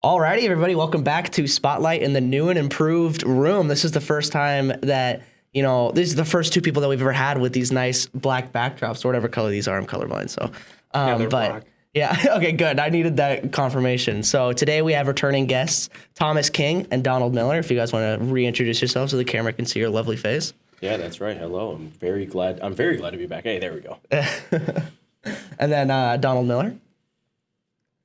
Alrighty, everybody, welcome back to Spotlight in the new and improved room. This is the first time that, this is the first two people that we've ever had with these nice black backdrops or whatever color these are. I'm colorblind, so. They're black. Yeah, okay, good. I needed that confirmation. So today we have returning guests, Thomas King and Donald Miller. If you guys want to reintroduce yourselves so the camera can see your lovely face. Yeah, that's right. Hello. I'm very glad to be back. Hey, there we go. And then Donald Miller.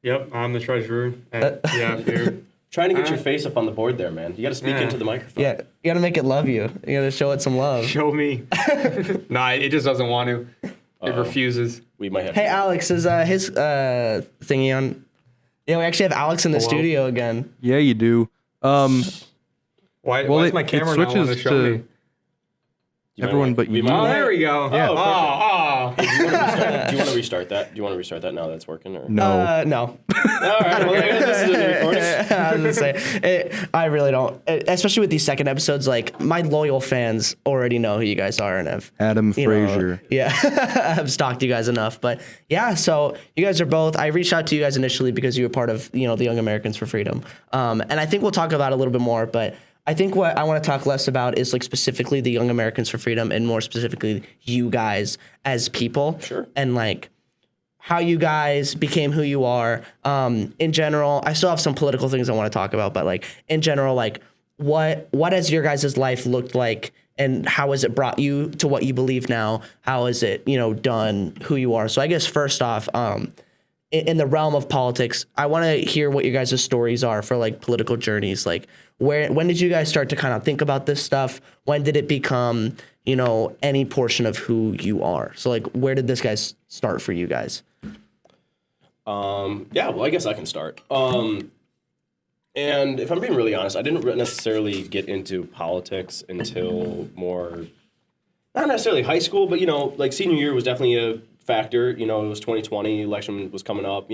Yep, I'm the treasurer. Here. Trying to get your face up on the board there, man. You got to speak into the microphone. Yeah, you got to make it love you. You got to show it some love. Show me. Nah, it just doesn't want to. It refuses. We might have. Hey, Alex, is his thingy on? Yeah, we actually have Alex in the studio again. Yeah, you do. Why does my camera not want to show me? Everyone but you. Oh, there we go. Yeah. Hey, do you want to restart that? Do you want to restart that now that's working? Or? No. No. All right. Well, this is a new recording. I was gonna say, I really don't. Especially with these second episodes, like my loyal fans already know who you guys are and have Adam Frazier. I've stalked you guys enough. But yeah, so you guys are both. I reached out to you guys initially because you were part of the Young Americans for Freedom, and I think we'll talk about it a little bit more, but. I think what I want to talk less about is like specifically the Young Americans for Freedom and more specifically you guys as people. Sure. And like how you guys became who you are. In general, I still have some political things I want to talk about, but like in general, like what has your guys' life looked like and how has it brought you to what you believe now? How has it, done who you are? So I guess first off, in the realm of politics, I want to hear what your guys' stories are for like political journeys. Like when did you guys start to kind of think about this stuff? When did it become, any portion of who you are? So like, where did this guys start for you guys? Yeah, well, I guess I can start. And if I'm being really honest, I didn't necessarily get into politics until more, not necessarily high school, but, like senior year was definitely a factor. It was 2020, election was coming up,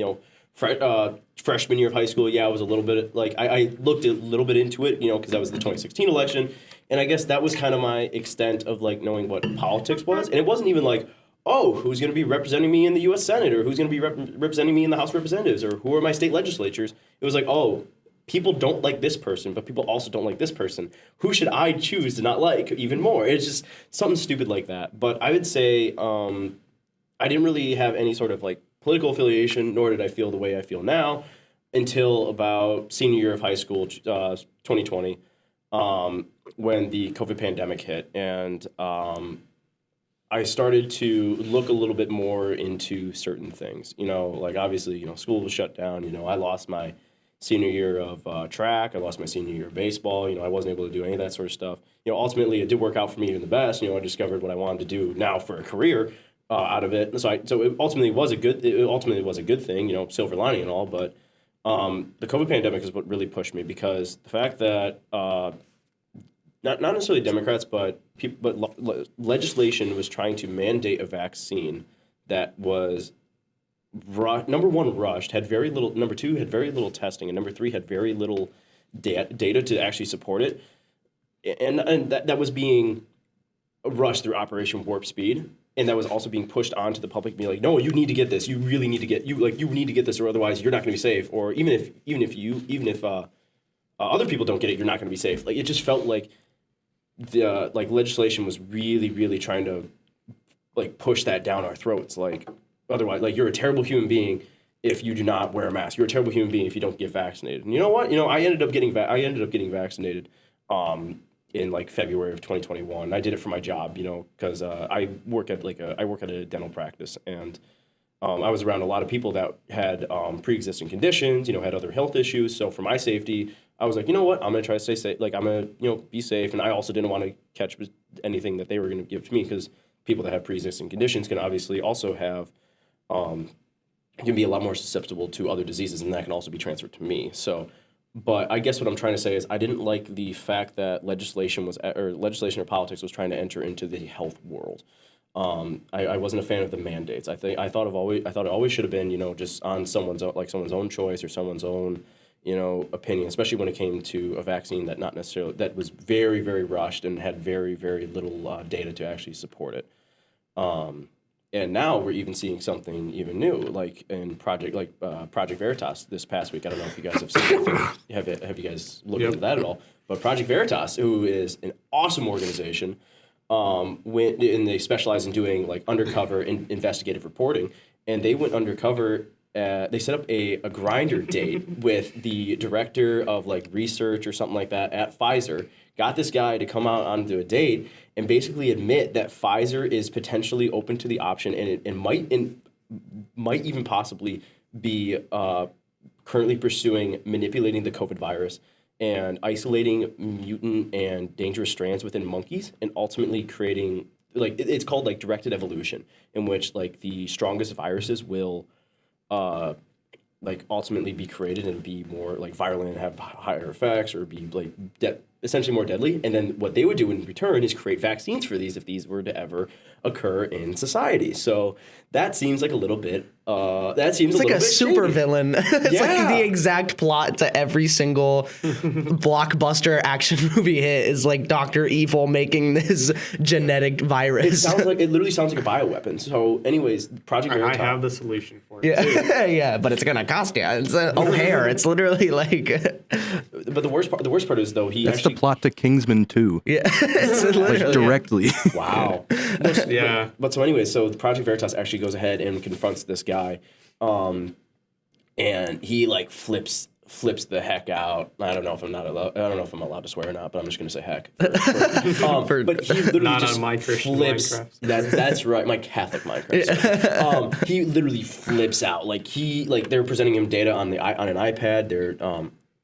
freshman year of high school. Yeah, I was a little bit like, I looked a little bit into it, because that was the 2016 election. And I guess that was kind of my extent of like knowing what politics was. And it wasn't even like, oh, who's going to be representing me in the U.S. Senate or who's going to be representing me in the House of Representatives or who are my state legislatures. It was like, oh, people don't like this person, but people also don't like this person. Who should I choose to not like even more? It's just something stupid like that. But I would say I didn't really have any sort of like political affiliation, nor did I feel the way I feel now until about senior year of high school, 2020, when the COVID pandemic hit. And I started to look a little bit more into certain things. Like obviously, school was shut down. I lost my senior year of track. I lost my senior year of baseball. I wasn't able to do any of that sort of stuff. Ultimately, it did work out for me even the best. I discovered what I wanted to do now for a career. Out of it, so it ultimately was a good thing, silver lining and all. But the COVID pandemic is what really pushed me because the fact that not necessarily Democrats, but legislation was trying to mandate a vaccine that was number one rushed, had very little. Number two had very little testing, and number three had very little data to actually support it, and that was being rushed through Operation Warp Speed. And that was also being pushed onto the public, being like, "No, you need to get this. You really need to get you need to get this, or otherwise you're not going to be safe. Or even if other people don't get it, you're not going to be safe." Like it just felt like the legislation was really, really trying to like push that down our throats. Like otherwise, like you're a terrible human being if you do not wear a mask. You're a terrible human being if you don't get vaccinated. And you know what? I ended up getting vaccinated. In like February of 2021. I did it for my job, because I work at a dental practice, and I was around a lot of people that had pre-existing conditions, had other health issues. So for my safety, I was like, you know what, I'm gonna try to stay safe. Like I'm gonna, be safe, and I also didn't want to catch anything that they were gonna give to me because people that have pre-existing conditions can obviously also have can be a lot more susceptible to other diseases, and that can also be transferred to me. So. But I guess what I'm trying to say is I didn't like the fact that legislation or politics was trying to enter into the health world. I wasn't a fan of the mandates. I thought it always should have been, just on someone's own choice or someone's own, opinion, especially when it came to a vaccine that was very, very rushed and had very, very little data to actually support it. And now we're even seeing something even new, like in Project Veritas this past week. I don't know if you guys have seen it. Have you guys looked into that at all? But Project Veritas, who is an awesome organization, went and they specialize in doing like undercover investigative reporting, and they went undercover. They set up a grinder date with the director of like research or something like that at Pfizer. Got this guy to come out onto a date and basically admit that Pfizer is potentially open to the option and might even possibly be currently pursuing manipulating the COVID virus and isolating mutant and dangerous strands within monkeys and ultimately creating like it's called like directed evolution, in which like the strongest viruses will like ultimately be created and be more like virulent and have higher effects or be like essentially more deadly. And then what they would do in return is create vaccines for these if these were to ever occur in society. So that seems like a little bit it's like a super villain. It's like the exact plot to every single blockbuster action movie hit is like Dr. Evil making this genetic virus. It literally sounds like a bioweapon. So anyways, Project Veritas. I have the solution for it too. Yeah, but it's gonna cost you. It's O'Hare. It's literally like. But the worst part is though That's the plot to Kingsman 2. Yeah, it's literally like directly. Wow. Yeah. But so anyways, so Project Veritas actually goes ahead and confronts this guy, and he like flips the heck out. I don't know if I'm allowed to swear or not, but I'm just gonna say heck. But he literally Not just on my Christian flips. Minecraft. That's right, my Catholic Minecraft. He literally flips out. Like they're presenting him data on an iPad. They're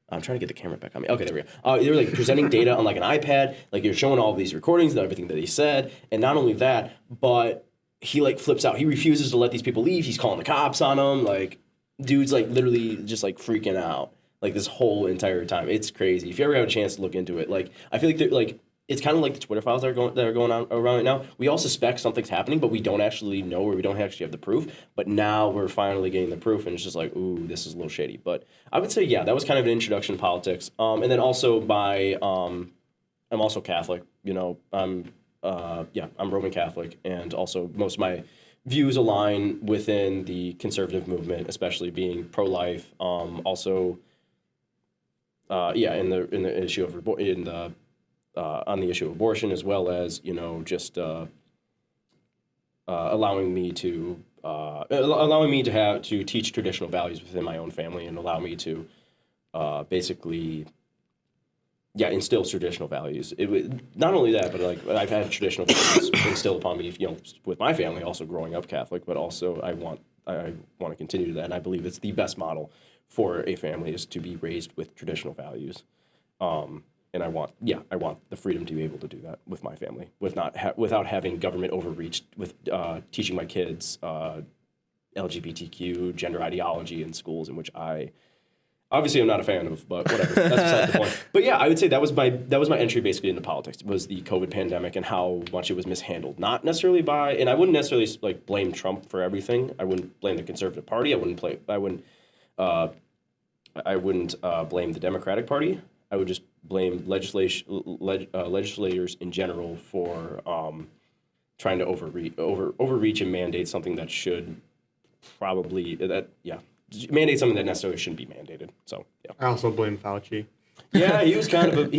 I'm trying to get the camera back on me. Okay, there we go. They were like presenting data on like an iPad. Like you're showing all of these recordings and everything that he said. And not only that, but he like flips out. He refuses to let these people leave. He's calling the cops on them. Like dude's like literally just like freaking out like this whole entire time. It's crazy. If you ever have a chance to look into it, like I feel like they're like it's kind of like the Twitter files that are going on around right now. We all suspect something's happening, but we don't actually know, or we don't actually have the proof. But now we're finally getting the proof, and it's just like, ooh, this is a little shady. But I would say, yeah, that was kind of an introduction to politics. And then also I'm also Catholic. You know, I'm Roman Catholic, and also most of my views align within the conservative movement, especially being pro-life. Also, in the issue of on the issue of abortion, as well as, you know, just allowing me to teach traditional values within my own family and allow me to basically instill traditional values. Not only that, but like I've had traditional values instilled upon me, you know, with my family, also growing up Catholic, but also I want to continue that, and I believe it's the best model for a family is to be raised with traditional values. And I want the freedom to be able to do that with my family, without having government overreach with teaching my kids LGBTQ gender ideology in schools, in which I obviously am not a fan of, but whatever. That's beside the point. But yeah, I would say that was my entry basically into politics, was the COVID pandemic and how much it was mishandled. Not necessarily and I wouldn't necessarily like blame Trump for everything. I wouldn't blame the Conservative Party. I wouldn't blame the Democratic Party. I would just blame legislators in general for trying to overreach and mandate something that should mandate something that necessarily shouldn't be mandated. So yeah. I also blame Fauci. Yeah, he was kind of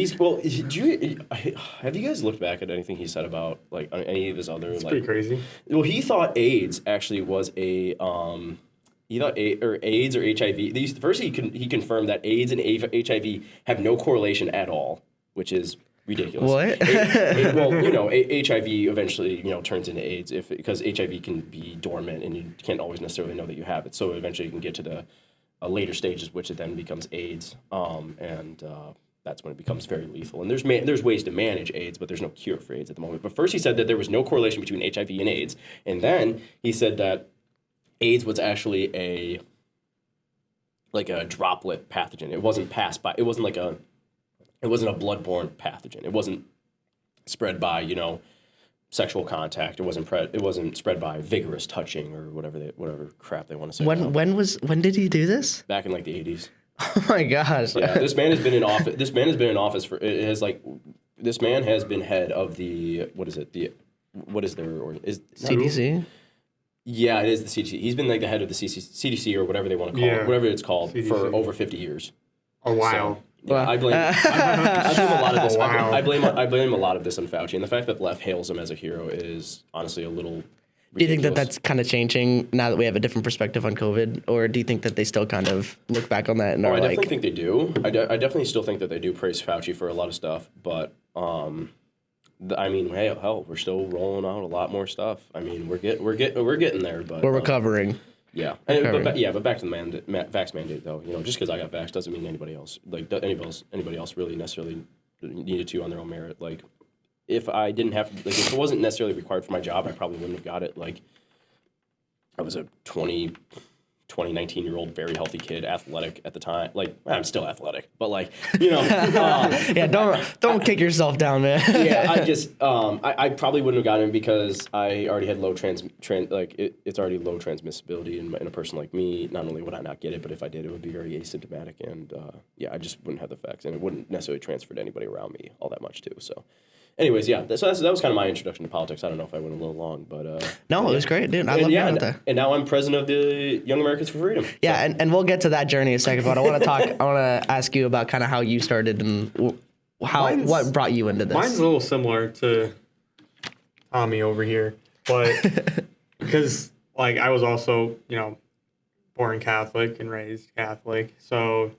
have you guys looked back at anything he said about like any of his other It's pretty crazy. Well, he thought AIDS actually was a He thought AIDS or HIV. First, he confirmed that AIDS and HIV have no correlation at all, which is ridiculous. What? Well, you know, HIV eventually, you know, turns into AIDS because HIV can be dormant and you can't always necessarily know that you have it. So eventually, you can get to the later stages, which it then becomes AIDS, and that's when it becomes very lethal. And there's ways to manage AIDS, but there's no cure for AIDS at the moment. But first, he said that there was no correlation between HIV and AIDS, and then he said that AIDS was actually a droplet pathogen. It wasn't it wasn't a bloodborne pathogen. It wasn't spread by, you know, sexual contact. It wasn't spread by vigorous touching or whatever crap they want to say. When did he do this? Back in like the 80s. Oh my gosh. Yeah, this man has been in office. This man has been in office this man has been head of the CDC? Yeah, it is the CDC. He's been like the head of the CDC or whatever they want to call it, whatever it's called, CDC. for over 50 years. A while. So, yeah, I blame a lot of this. Wow. I blame a lot of this on Fauci, and the fact that the left hails him as a hero is honestly a little ridiculous. Do you think that that's kind of changing now that we have a different perspective on COVID, or do you think that they still kind of look back on that and are I like? definitely think they do. I definitely still think that they do praise Fauci for a lot of stuff, but I mean, hey, hell, we're still rolling out a lot more stuff. I mean, we're getting there, but we're recovering. Yeah, but back to the vax mandate though. You know, just because I got vaxxed doesn't mean anybody else really necessarily needed to on their own merit. Like, if I didn't have, like, if it wasn't necessarily required for my job, I probably wouldn't have got it. Like, I was a 19-year-old, very healthy kid, athletic at the time. Like, I'm still athletic, but like, you know. Yeah, don't kick yourself down, man. Yeah, I probably wouldn't have gotten it because I already had low it's already low transmissibility in a person like me. Not only would I not get it, but if I did, it would be very asymptomatic, and I just wouldn't have the effects, and it wouldn't necessarily transfer to anybody around me all that much too. So. Anyways, yeah, that was kind of my introduction to politics. I don't know if I went a little long, but no, it was great, dude. I love that. And now I'm president of the Young Americans for Freedom. Yeah, and we'll get to that journey in a second, but I want to ask you about kind of how you started and what brought you into this. Mine's a little similar to Tommy over here, but because like I was also, born Catholic and raised Catholic, so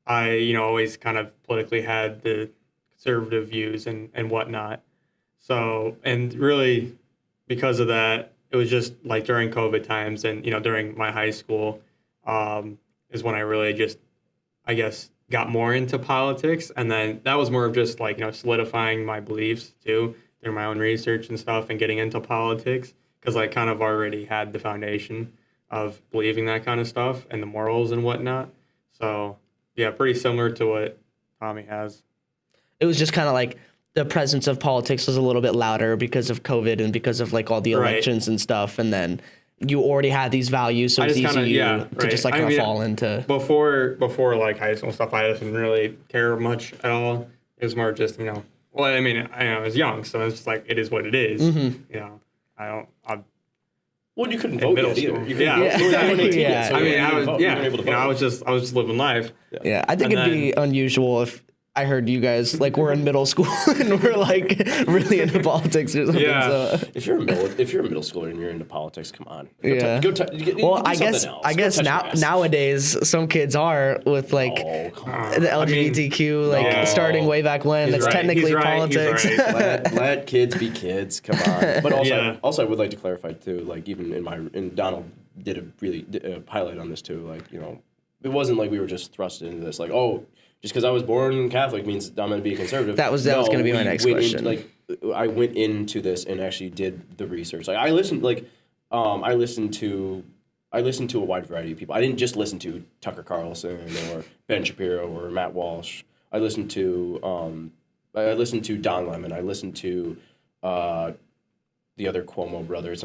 I, always kind of politically had the conservative views and whatnot. So, and really because of that, it was just like during COVID times and, during my high school is when I really just, I guess, got more into politics. And then that was more of just like, solidifying my beliefs too, through my own research and stuff and getting into politics because I kind of already had the foundation of believing that kind of stuff and the morals and whatnot. So, yeah, pretty similar to what Tommy has. It was just kind of like the presence of politics was a little bit louder because of COVID and because of like all the elections and stuff. And then you already had these values, so it's easy to just like kind of fall into. Before like high school stuff, I didn't really care much at all. It was more just, I was young, so it's just like, it is what it is. Mm-hmm. Well, you couldn't vote yet either. I was just living life. Yeah, I think it'd be unusual if I heard you guys like were in middle school and we're like really into politics or something. Yeah. So. If you're a middle schooler and you're into politics, come on. I guess nowadays some kids are with like the LGBTQ starting way back when. That's technically politics. Let kids be kids. Come on. But also I would like to clarify too. Like even in Donald did a highlight on this too. Like it wasn't like we were just thrust into this. Like just because I was born Catholic means I'm going to be a conservative. That was going to be my next question. I went into this and actually did the research. Like I listened to a wide variety of people. I didn't just listen to Tucker Carlson or Ben Shapiro or Matt Walsh. I listened to Don Lemon. I listened to the other Cuomo brother. It's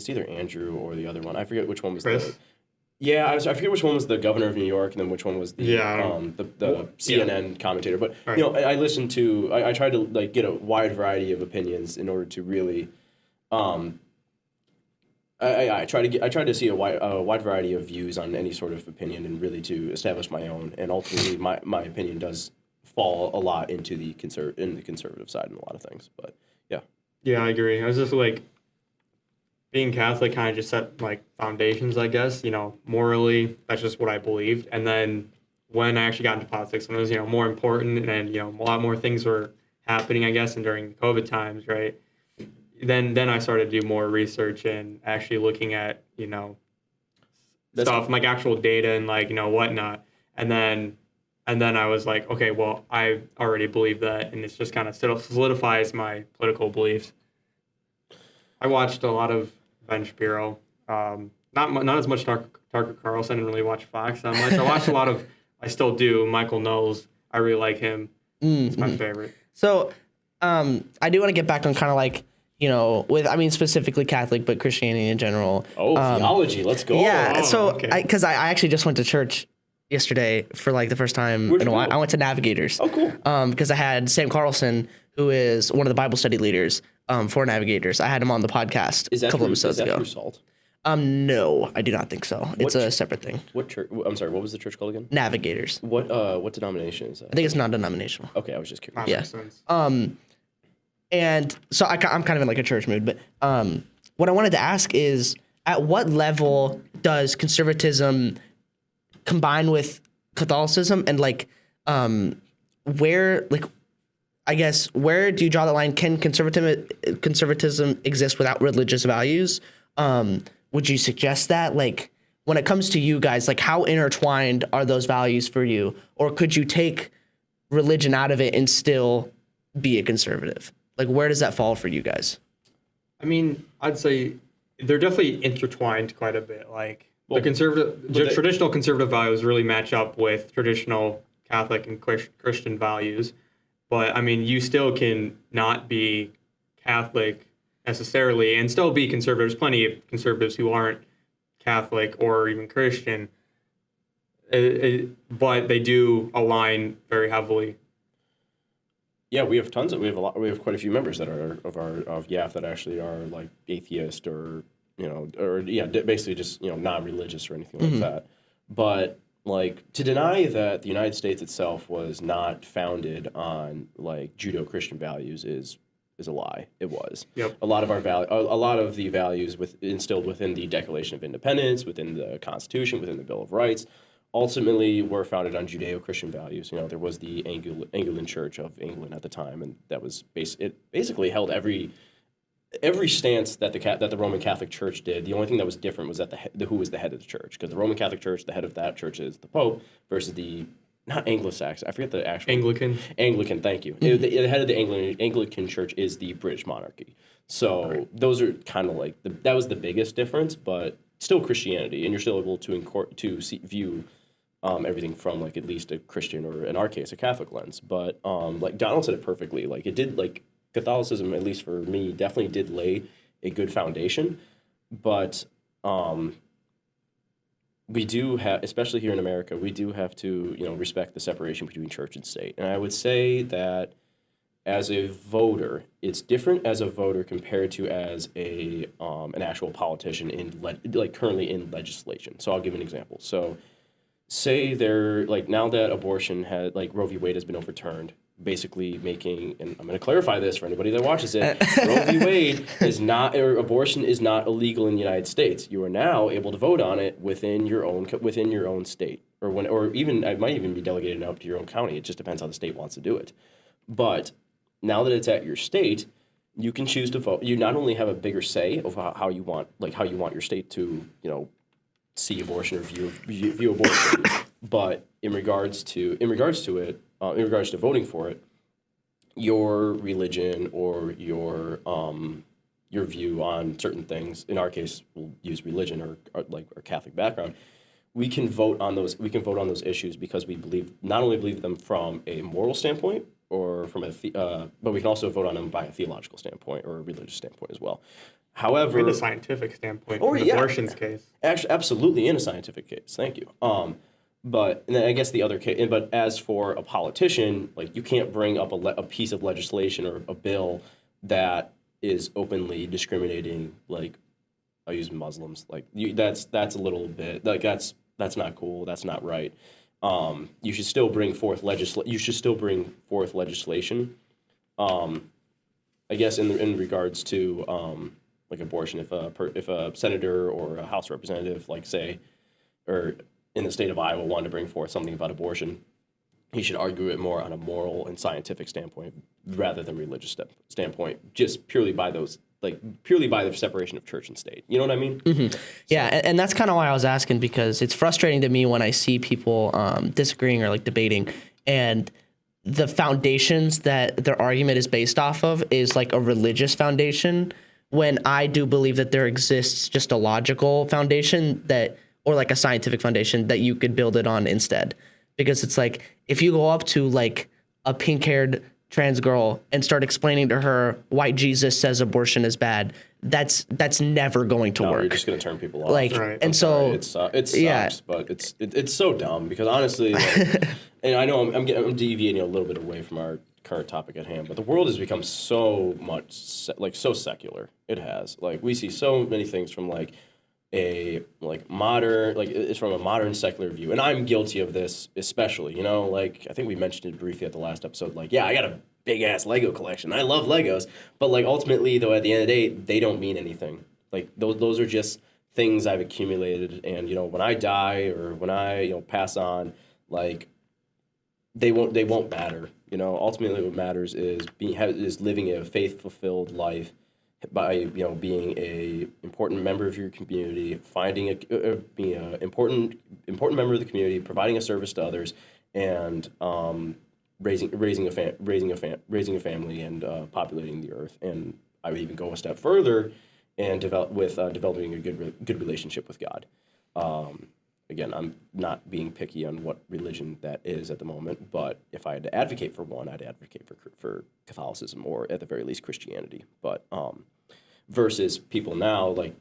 either Andrew or the other one. I forget which one was Chris? Yeah, I forget which one was the governor of New York, and then which one was the CNN commentator. But I listened to. I tried to like get a wide variety of opinions in order to really. I tried to see a wide variety of views on any sort of opinion, and really to establish my own. And ultimately, my opinion does fall a lot into the conservative side in a lot of things. But yeah. Yeah, I agree. I was just like. Being Catholic kind of just set like foundations, I guess, morally, that's just what I believed. And then when I actually got into politics, when it was, more important and, a lot more things were happening, I guess, and during the COVID times, right? Then I started to do more research and actually looking at, stuff like actual data and like, whatnot. And then I was like, okay, well, I already believe that. And it's just kind of solidifies my political beliefs. I watched a lot of Ben Shapiro. Not as much Tucker Carlson. I didn't really watch Fox that much. I watched a lot of. I still do. Michael Knowles. I really like him. He's my favorite. So, I do want to get back on kind of like specifically Catholic, but Christianity in general. Theology. Let's go. Yeah. Because I actually just went to church yesterday for like the first time in a while. I went to Navigators. Oh, cool. Because I had Sam Carlson, who is one of the Bible study leaders for Navigators. I had him on the podcast a couple episodes ago. Through Salt? No, I do not think so. It's a separate thing. What church? I'm sorry. What was the church called again? Navigators. What denomination is that? I think it's non-denominational. Okay, I was just curious. That Yeah. makes sense. And so I'm kind of in like a church mood, but what I wanted to ask is, at what level does conservatism combine with Catholicism, and like where, like, I guess, where do you draw the line? Can conservatism exist without religious values? Would you suggest that, like, when it comes to you guys, like, how intertwined are those values for you? Or could you take religion out of it and still be a conservative? Like, where does that fall for you guys? I mean, I'd say they're definitely intertwined quite a bit. Like Well, traditional conservative values really match up with traditional Catholic and Christian values. But I mean, you still can not be Catholic necessarily and still be conservative. There's plenty of conservatives who aren't Catholic or even Christian, but they do align very heavily. Yeah, we have quite a few members that are of YAF that actually are like atheist or basically just non-religious or anything like that. But like, to deny that the United States itself was not founded on like Judeo-Christian values is a lie. It was. Yep. A lot of the values instilled within the Declaration of Independence, within the Constitution, within the Bill of Rights, ultimately were founded on Judeo-Christian values. There was the Anglican Church of England at the time, and that was it basically held every stance that the Roman Catholic Church did. The only thing that was different was that who was the head of the church, because the Roman Catholic Church, the head of that church is the Pope, versus the not Anglo-Saxon. I forget the actual Anglican. Anglican, thank you. The head of the Anglican Church is the British monarchy. So those are kind of like that was the biggest difference, but still Christianity, and you're still able to view everything from like at least a Christian, or in our case a Catholic lens. But like Donald said it perfectly. Like, it did, like, Catholicism, at least for me, definitely did lay a good foundation. But we do have, especially here in America, we do have to respect the separation between church and state. And I would say that as a voter, it's different as a voter compared to as an actual politician currently in legislation. So I'll give an example. So say now that abortion Roe v. Wade has been overturned, basically making, and I'm going to clarify this for anybody that watches it, Roe v. Wade abortion is not illegal in the United States. You are now able to vote on it within your own state, or even it might even be delegated out to your own county. It just depends how the state wants to do it. But now that it's at your state, you can choose to vote. You not only have a bigger say of how you want your state to see abortion or view abortion, but in regards to voting for it, your religion or your view on certain things, in our case we'll use religion or our Catholic background, we can vote on those issues because we not only believe them from a moral standpoint or from but we can also vote on them by a theological standpoint or a religious standpoint as well. However, in a scientific standpoint, or in abortion's case. Actually, absolutely in a scientific case. Thank you. But and then I guess the other case, but as for a politician, like, you can't bring up a piece of legislation or a bill that is openly discriminating, like, I'll use Muslims. Like, that's a little bit, like, that's not cool. That's not right. You should still bring forth legislation. I guess in regards to like abortion, if a senator or a House representative, like, say, or in the state of Iowa, wanted to bring forth something about abortion, he should argue it more on a moral and scientific standpoint rather than religious standpoint, just purely by the separation of church and state. You know what I mean? Mm-hmm. Yeah, and that's kind of why I was asking, because it's frustrating to me when I see people disagreeing or like debating, and the foundations that their argument is based off of is like a religious foundation, when I do believe that there exists just a logical foundation or like a scientific foundation that you could build it on instead. Because it's like, if you go up to like a pink-haired trans girl and start explaining to her why Jesus says abortion is bad, that's never going to work. You're just going to turn people off. Like, right. And so it sucks, but it's so dumb, because honestly, like, and I know I'm deviating a little bit away from our current topic at hand, but the world has become so much so secular. It has. Like, we see so many things from like a like modern, like it's from a modern secular view, and I'm guilty of this especially. You know, like I think we mentioned it briefly at the last episode. Like, yeah, I got a big ass Lego collection. I love Legos, but like ultimately, though, at the end of the day, they don't mean anything. Like those are just things I've accumulated, and you know, when I die or when I pass on, like they won't matter. You know, ultimately, what matters is living a faith fulfilled life by being a important member of your community, being a important member of the community, providing a service to others, and raising a family and populating the earth. And I would even go a step further and developing a good relationship with God. Again, I'm not being picky on what religion that is at the moment, but if I had to advocate for one, I'd advocate for Catholicism or at the very least Christianity. But versus people now, like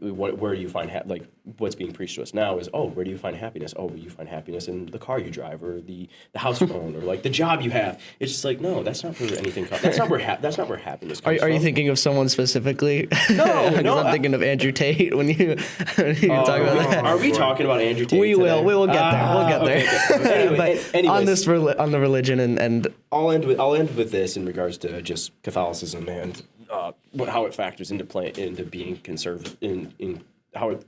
where do you find like what's being preached to us now is, oh, where do you find happiness? Oh, you find happiness in the car you drive or the house you own or like the job you have. It's just like, no, that's not where anything comes. That's not where happiness comes from. Are you thinking of someone specifically? No, no. I'm thinking of Andrew Tate when you talk about that. Are we talking about Andrew Tate? We today? will get there. We'll get there. Okay. Anyways, on the religion and I'll end with this in regards to just Catholicism and how it factors into being conservative in how it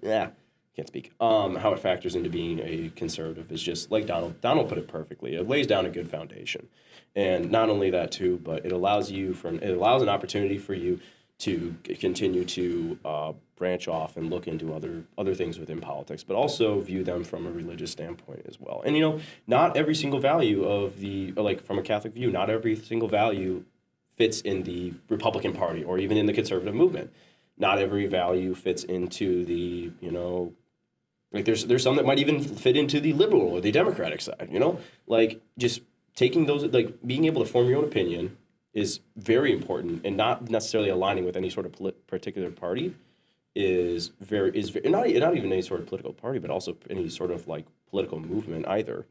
can't speak how it factors into being a conservative is just like Donald put it perfectly. It lays down a good foundation, and not only that too, but it allows an opportunity for you to continue to branch off and look into other things within politics, but also view them from a religious standpoint as well. And not every single value from a Catholic view, not every single value fits in the Republican Party or even in the conservative movement. Not every value fits into the, like there's some that might even fit into the liberal or the Democratic side, like just taking those, like being able to form your own opinion is very important, and not necessarily aligning with any sort of particular party is not even any sort of political party, but also any sort of like political movement either.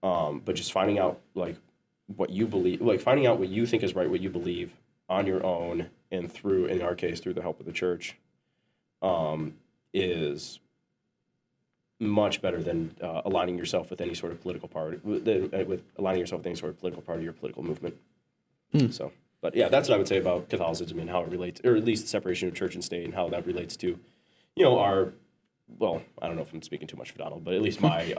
But just finding out like what you believe, like finding out what you think is right, what you believe on your own, and through, in our case, through the help of the church, is much better than aligning yourself with any sort of political party, with aligning yourself with any sort of political party or political movement. So, but yeah, that's what I would say about Catholicism and how it relates, or at least the separation of church and state and how that relates to, our, well, I don't know if I'm speaking too much for Donald, but at least my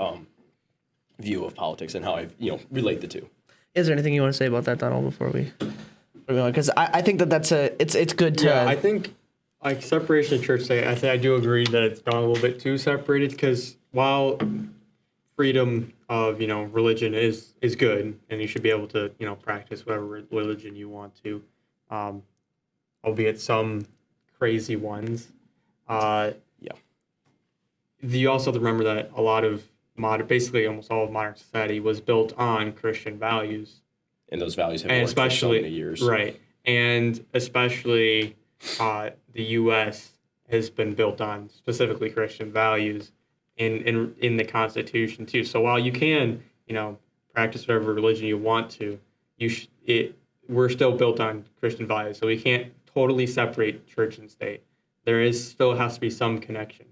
view of politics and how I, relate the two. Is there anything you want to say about that, Donald, before we go on? Because I think it's good to... Yeah, I think like separation of church state, I do agree that it's gone a little bit too separated, because while freedom of, religion is good, and you should be able to, practice whatever religion you want to, albeit some crazy ones. You also have to remember that a lot of basically almost all of modern society was built on Christian values. And those values have worked for so many years. Right. And especially the U.S. has been built on specifically Christian values in the Constitution too. So while you can, practice whatever religion you want to, we're still built on Christian values. So we can't totally separate church and state. There still has to be some connection.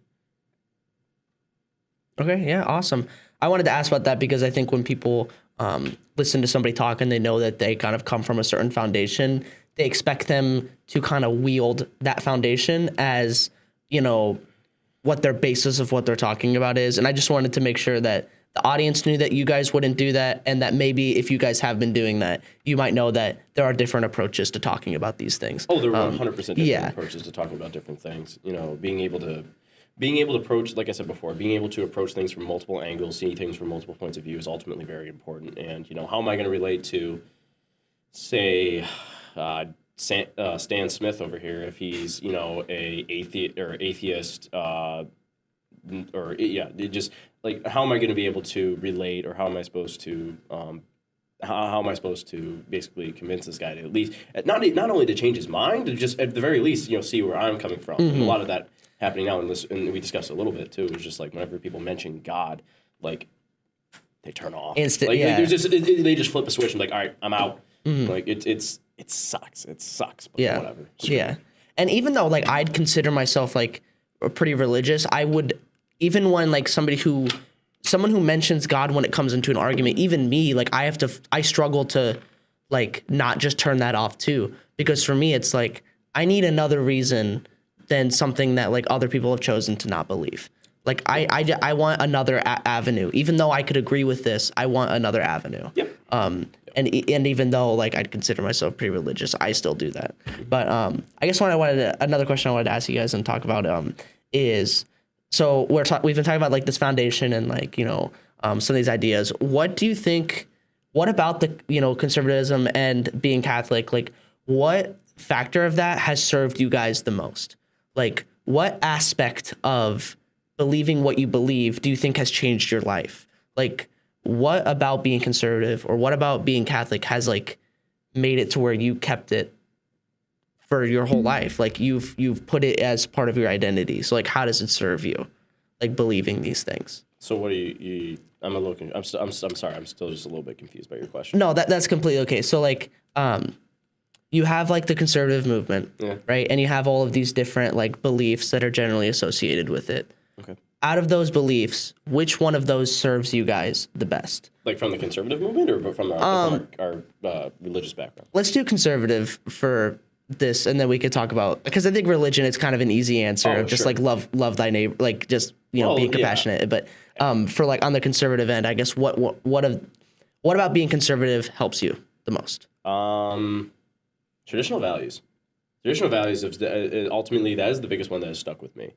Okay, yeah, awesome. I wanted to ask about that because I think when people listen to somebody talk and they know that they kind of come from a certain foundation, they expect them to kind of wield that foundation as, what their basis of what they're talking about is. And I just wanted to make sure that the audience knew that you guys wouldn't do that, and that maybe if you guys have been doing that, you might know that there are different approaches to talking about these things. Oh, there are 100% different approaches to talking about different things. Being able to approach, like I said before, being able to approach things from multiple angles, see things from multiple points of view is ultimately very important. And, how am I going to relate to, say, Stan Smith over here if he's, atheist, just like, how am I going to be able to relate, or how am I supposed to, how am I supposed to basically convince this guy to at least, not only to change his mind, to just at the very least, see where I'm coming from. Mm-hmm. And a lot of that happening now in this, and we discussed a little bit too, is just like whenever people mention God, like they turn off. They just flip a switch and like, all right, I'm out. Mm-hmm. Like it sucks. It sucks. But whatever. Yeah. And even though like I'd consider myself like pretty religious, I would, even when like someone who mentions God when it comes into an argument, even me, like I struggle to like not just turn that off too, because for me it's like I need another reason than something that like other people have chosen to not believe. Like I want another avenue, even though I could agree with this. I want another avenue. Yep. And even though like I'd consider myself pretty religious, I still do that. But I guess another question I wanted to ask you guys and talk about is, so we've been talking about like this foundation and like, you know, some of these ideas. What do you think? What about the, you know, conservatism and being Catholic? Like, what factor of that has served you guys the most? Like, what aspect of believing what you believe do you think has changed your life? Like, what about being conservative or what about being Catholic has like made it to where you kept it for your whole life? Like you've put it as part of your identity. So like, how does it serve you? Like believing these things. So what do you I'm a little, I'm sorry, I'm still just a little bit confused by your question. No, that's completely okay. So like, you have like the conservative movement, right? And you have all of these different like beliefs that are generally associated with it. Okay. Out of those beliefs, which one of those serves you guys the best? Like from the conservative movement or from our religious background? Let's do conservative for this, and then we could talk about, because I think religion is kind of an easy answer of just like love thy neighbor, like just, you know, being compassionate. But for like on the conservative end, I guess what about being conservative helps you the most? Traditional values. Traditional values, ultimately, that is the biggest one that has stuck with me.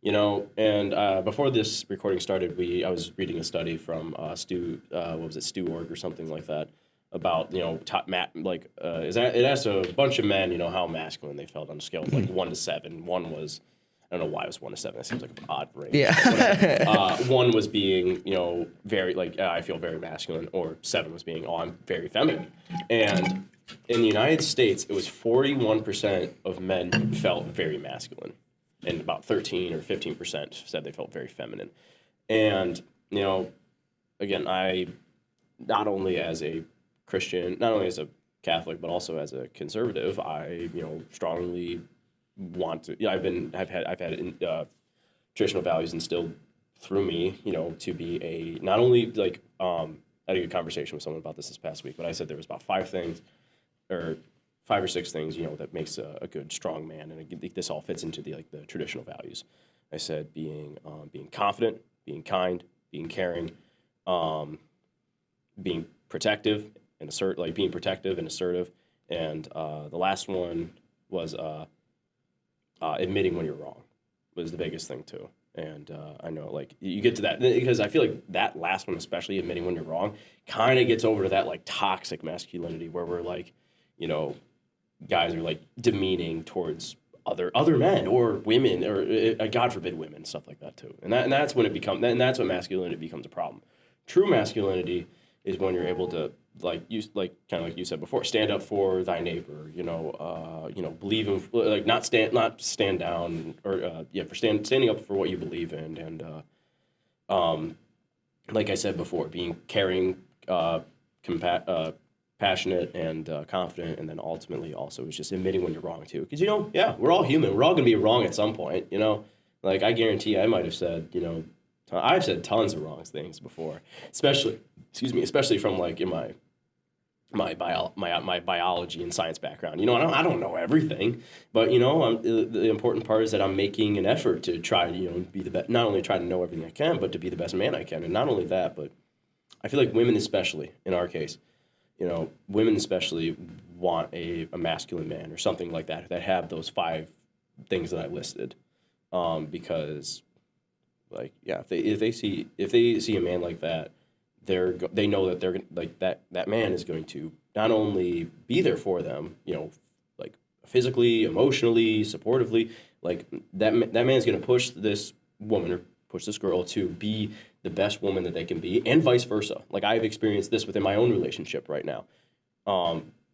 You know, and before this recording started, I was reading a study from Stu Org or something like that, about, you know, it asked a bunch of men, you know, how masculine they felt on a scale of like 1 to 7. One was, I don't know why it was 1 to 7. That seems like an odd range. Yeah. One was being, you know, very like I feel very masculine, or 7 was being, I'm very feminine. And in the United States, it was 41% of men felt very masculine, and about 13 or 15% said they felt very feminine. And, you know, again, I, not only as a Christian, not only as a Catholic, but also as a conservative, I, you know, strongly want to, I've had traditional values instilled through me, you know, to be not only like, I had a good conversation with someone about this past week, but I said there was about 5 or 6 things, you know, that makes a good, strong man, and this all fits into the traditional values. I said being confident, being kind, being caring, being protective and assertive, and the last one was admitting when you're wrong was the biggest thing too. And I know, like, you get to that because I feel like that last one, especially admitting when you're wrong, kind of gets over to that like toxic masculinity where we're like, you know, guys are like demeaning towards other men or women, or God forbid women, stuff like that too. And that's when that's when masculinity becomes a problem. True masculinity is when you're able to kind of like you said before, stand up for thy neighbor. You know, believe in, like, not stand down, or standing up for what you believe in, and like I said before, being caring, passionate, and confident, and then ultimately also is just admitting when you're wrong too. Because, you know, we're all human. We're all gonna be wrong at some point. You know, like I guarantee I might have said, you know, I've said tons of wrong things before, especially from like in my biology and science background. You know, I don't know everything, but, you know, the important part is that I'm making an effort to try to, you know, be the best, not only try to know everything I can, but to be the best man I can. And not only that, but I feel like women especially, in our case, you know, women especially want a masculine man or something like that have those 5 things that I listed, because, like, if they see a man like that, they know that they're like that man is going to not only be there for them, you know, like physically, emotionally, supportively, like that man is going to push this woman or push this girl to be the best woman that they can be, and vice versa. Like, I've experienced this within my own relationship right now.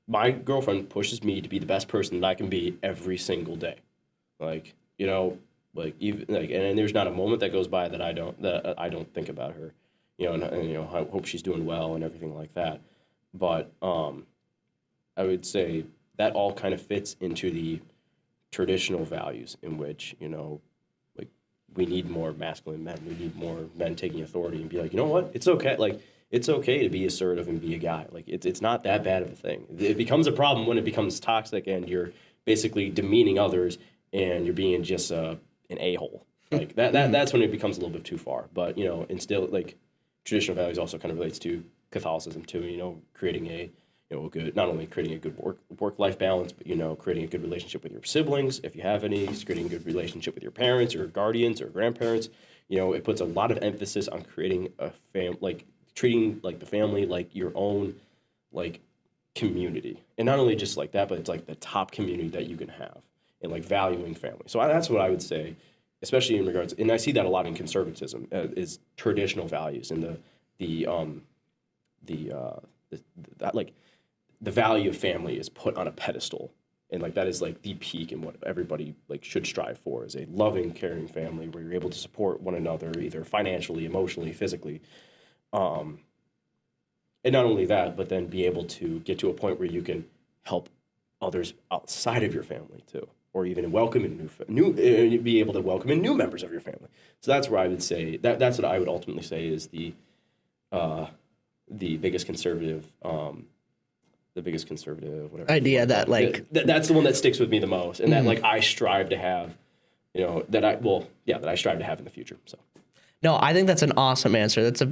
My girlfriend pushes me to be the best person that I can be every single day. Like, you know, like, even like, and there's not a moment that goes by that I don't think about her, you know, and you know, I hope she's doing well and everything like that. But I would say that all kind of fits into the traditional values in which, you know, like we need more masculine men. We need more men taking authority and be like, you know what? It's okay. Like, it's okay to be assertive and be a guy. Like, it's not that bad of a thing. It becomes a problem when it becomes toxic and you're basically demeaning others and you're being just an a-hole. Like, that's when it becomes a little bit too far. But, you know, instill, like, traditional values also kind of relates to Catholicism too, you know, creating a, you know, good, not only creating a good work-life balance, but, you know, creating a good relationship with your siblings, if you have any, creating a good relationship with your parents or guardians or grandparents. You know, it puts a lot of emphasis on creating a treating like the family like your own like community, and not only just like that, but it's like the top community that you can have, and like valuing family. So that's what I would say, especially in regards, and I see that a lot in conservatism, is traditional values and that like the value of family is put on a pedestal, and like that is like the peak and what everybody like should strive for, is a loving, caring family where you're able to support one another either financially, emotionally, physically. And not only that, but then be able to get to a point where you can help others outside of your family too, or even welcome in be able to welcome in new members of your family. So that's where I would say that's what I would ultimately say is the biggest conservative, whatever idea that like that's the one that sticks with me the most, and that like I strive to have, you know, that I strive to have in the future. So. No, I think that's an awesome answer. That's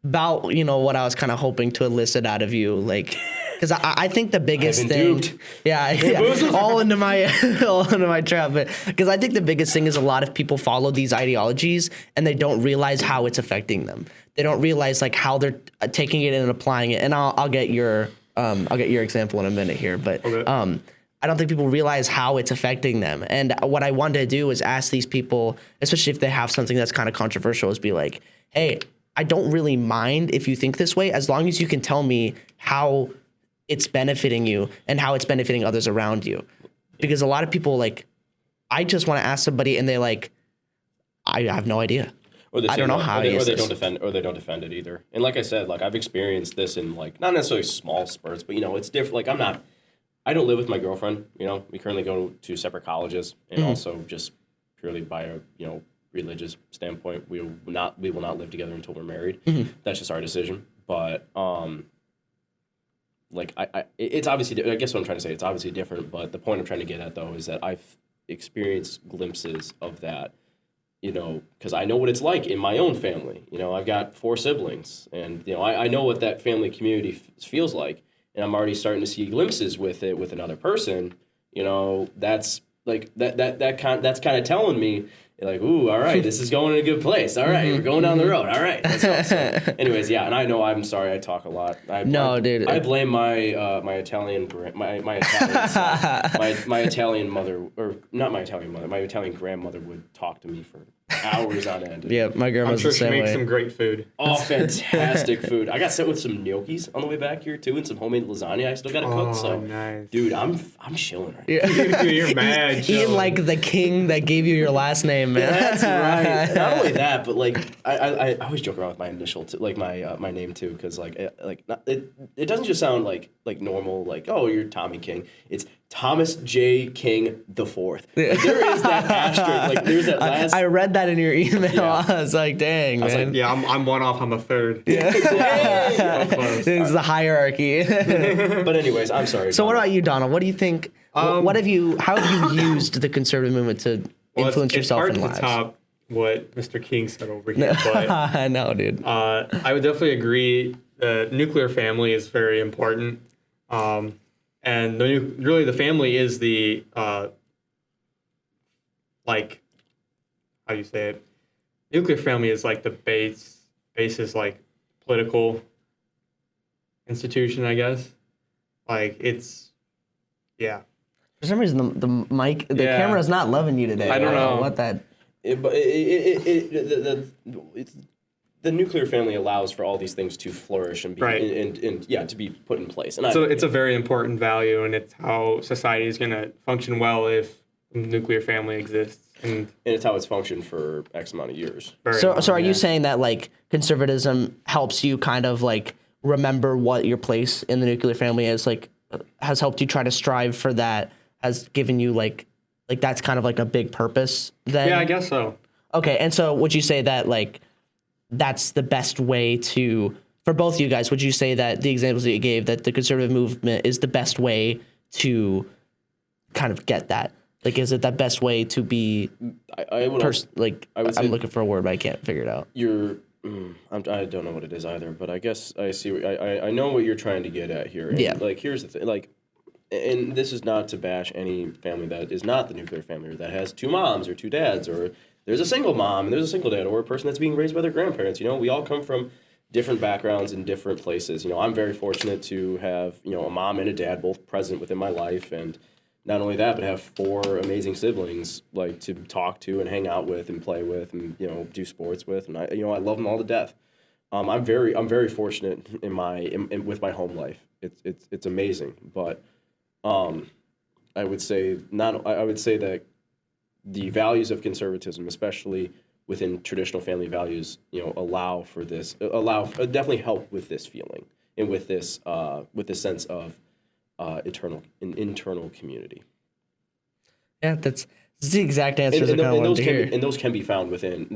about, you know, what I was kind of hoping to elicit out of you, like, because I think the biggest thing, duped. yeah, all into my trap, but because I think the biggest thing is a lot of people follow these ideologies and they don't realize how it's affecting them. They don't realize like how they're taking it and applying it. And I'll get your example in a minute here, but okay. I don't think people realize how it's affecting them. And what I wanted to do is ask these people, especially if they have something that's kind of controversial, is be like, hey, I don't really mind if you think this way, as long as you can tell me how it's benefiting you and how it's benefiting others around you. Because a lot of people, like, I just want to ask somebody and they're like, I have no idea. I don't know how to use this. Or they don't defend it either. And like I said, like I've experienced this in like, not necessarily small spurts, but you know, it's different. Like I don't live with my girlfriend, you know, we currently go to separate colleges, and also just purely by a, you know, religious standpoint, we will not live together until we're married. That's just our decision. But like it's obviously, I guess what I'm trying to say, it's obviously different, but the point I'm trying to get at though is that I've experienced glimpses of that, you know, because I know what it's like in my own family. You know, I've got 4 siblings, and you know, I know what that family community feels like, and I'm already starting to see glimpses with it with another person. You know, that's like that's kind of telling me, like, ooh, all right, this is going in a good place. All right, we're going down the road. All right, let's go. So, anyways, yeah, and I know I'm sorry I talk a lot. Dude. I blame my Italian my Italian mother, or not my Italian mother, my Italian grandmother would talk to me for hours on end. Yeah, my grandma's the same way. I'm sure she makes some great food. Oh, fantastic food. I got sent with some gnocchis on the way back here too, and some homemade lasagna I still got to cook. So, nice. Dude, I'm chilling right now. Yeah. You're mad. Eating like the king that gave you your last name, man. That's right. Not only that, but like I always joke around with my initial, like my name too, because it doesn't just sound like normal, like, oh, you're Tommy King. It's Thomas J. King the Fourth. Like, there is that asterisk. Like there's that last. I read that in your email. Yeah. I was like, dang, man. Like, yeah, I'm one off. I'm a third. Yeah. So close. It's the hierarchy. But anyways, I'm sorry. So what about you, Donald? What do you think? How have you used the conservative movement to influence yourself in lives? It's hard to top what Mr. King said over here, but I know, dude. I would definitely agree. The nuclear family is very important. And really the family is the, like, how do you say it? Nuclear family is like the base is like political institution, I guess. Like it's, yeah. For some reason, the mic, the camera's not loving you today. I don't know what that. The nuclear family allows for all these things to flourish and be right. and to be put in place. And so it's a very important value, and it's how society is going to function well if a nuclear family exists. And it's how it's functioned for X amount of years. So are you saying that like conservatism helps you kind of like remember what your place in the nuclear family is, like has helped you try to strive for that, has given you like that's kind of like a big purpose then? Yeah, I guess so. Okay, and so would you say that like that's the best way to for both you guys? Would you say that the examples that you gave that the conservative movement is the best way to kind of get that? Like, is it the best way to be? I would I'm say looking for a word, but I can't figure it out. I don't know what it is either, but I guess I see. I know what you're trying to get at here. And Yeah. Like, here's the thing. Like, and this is not to bash any family that is not the nuclear family or that has two moms or two dads, or there's a single mom and there's a single dad, or a person that's being raised by their grandparents. You know, we all come from different backgrounds in different places. You know, I'm very fortunate to have, you know, a mom and a dad both present within my life, and not only that, but have 4 amazing siblings like to talk to and hang out with and play with and, you know, do sports with, and I love them all to death. I'm very fortunate with my home life. It's amazing, but I would say that the values of conservatism, especially within traditional family values, you know, definitely help with this feeling and with this sense of internal community. Yeah, that's the exact answers I kind of wanted to hear. And those can be found within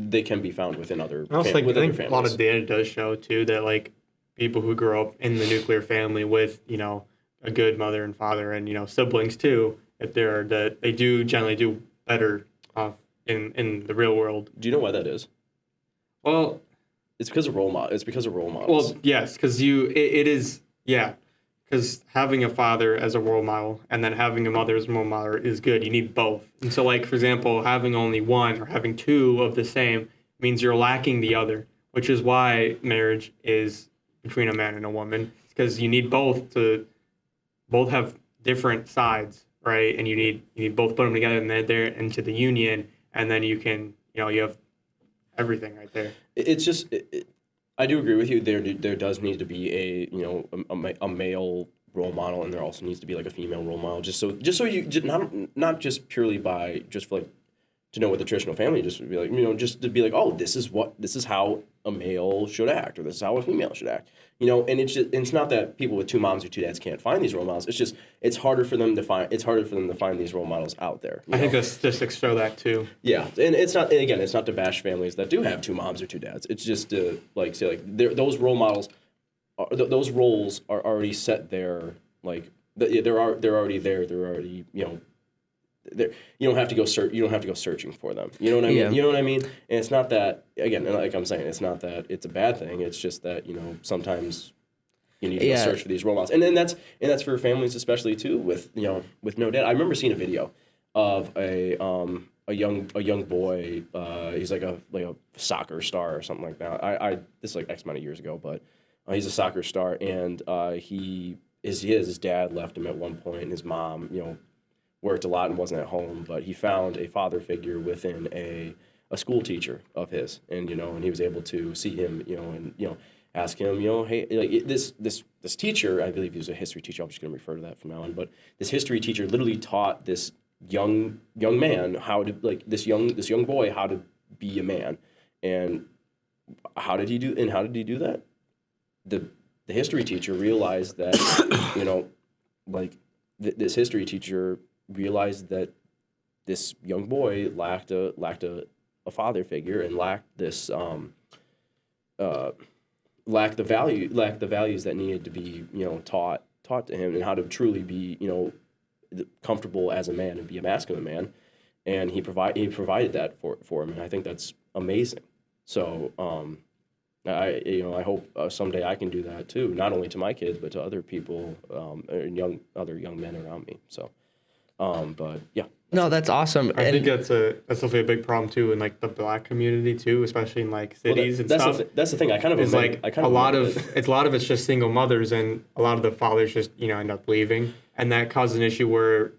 other. I also think families. a lot of data does show too that like people who grow up in the nuclear family with, you know, a good mother and father and, you know, siblings too, if they do generally do better off in the real world. Do you know why that is? Well, it's because of role models. It's because of role models. Well, yes, because it is, yeah. Because having a father as a role model and then having a mother as a role model is good. You need both. And so, like, for example, having only one or having 2 of the same means you're lacking the other, which is why marriage is between a man and a woman. Because you need both to both have different sides, right? And you need both put them together and then they're into the union, and then you can, you know, you have everything right there. It's just... I do agree with you. There does need to be a male role model, and there also needs to be like a female role model. Just so you not just purely by just for like to know what the traditional family, just to be like, you know, just to be like, oh, this is how a male should act, or this is how a female should act. You know, and it's not that people with 2 moms or 2 dads can't find these role models. It's just it's harder for them to find these role models out there. I think the statistics show that too. Yeah, and it's not to bash families that do have 2 moms or 2 dads. It's just to like say like those role models, those roles are already set there. Like they're already there. They're already, you know. You don't have to go searching for them. You know what I mean? Yeah. You know what I mean? And it's not that, again, like I'm saying, it's not that it's a bad thing. It's just that, you know, sometimes you need to go search for these role models. And then that's for families especially too with no dad. I remember seeing a video of a young boy. He's like a soccer star or something like that. This is like X amount of years ago, but he's a soccer star, and his dad left him at one point, and his mom, you know, worked a lot and wasn't at home, but he found a father figure within a school teacher of his, and, you know, and he was able to see him, you know, and, you know, ask him, you know, hey, like this teacher, I believe he was a history teacher, I'm just going to refer to that from now on, but this history teacher literally taught this young man how to, like, this young boy how to be a man. And how did he do that? The history teacher realized that, you know, like this history teacher realized that this young boy lacked a father figure and lacked this lacked the values that needed to be, you know, taught to him, and how to truly be, you know, comfortable as a man and be a masculine man, and he provided that for him, and I think that's amazing. So I hope someday I can do that too, not only to my kids but to other people, other young men around me. So, but yeah. No, that's awesome. I think that's definitely a big problem too in like the Black community too, especially in like cities and stuff. That's the thing. It's a lot of it's just single mothers, and a lot of the fathers just, you know, end up leaving, and that causes an issue where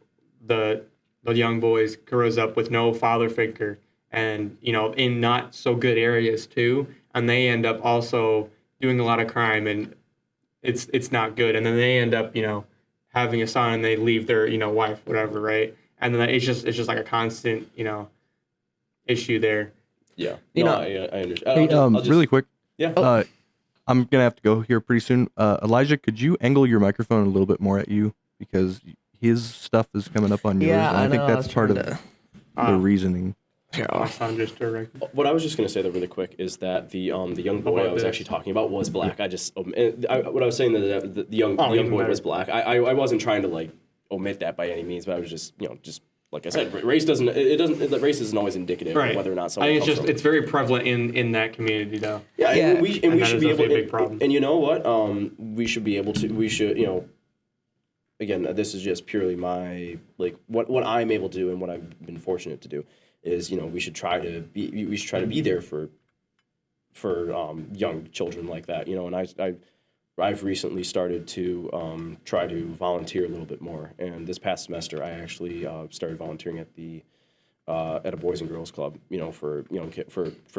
the young boys grows up with no father figure, and, you know, in not so good areas too, and they end up also doing a lot of crime, and it's not good, and then they end up, you know, having a son, and they leave their, you know, wife, whatever, right? And then it's just like a constant, you know, issue there. Yeah. You know, I understand. Hey, really quick. Yeah. I'm gonna have to go here pretty soon. Elijah, could you angle your microphone a little bit more at you, because his stuff is coming up on yours. Yeah, and I think know, that's part of the reasoning. My son just directed. What I was just gonna say though, really quick, is that the young boy I was actually talking about was black. What I was saying that the young boy was black. I wasn't trying to like omit that by any means, but I was just like I said, race isn't always indicative of whether or not someone. I think it's very prevalent in that community though. Yeah, and we should be able to. Big problem. And you know what? We should be able to. We should Again, this is just purely my what I'm able to do and what I've been fortunate to do is we should try to be there for young children like that, and I've recently started to try to volunteer a little bit more, and this past semester I actually started volunteering at a boys and girls club, for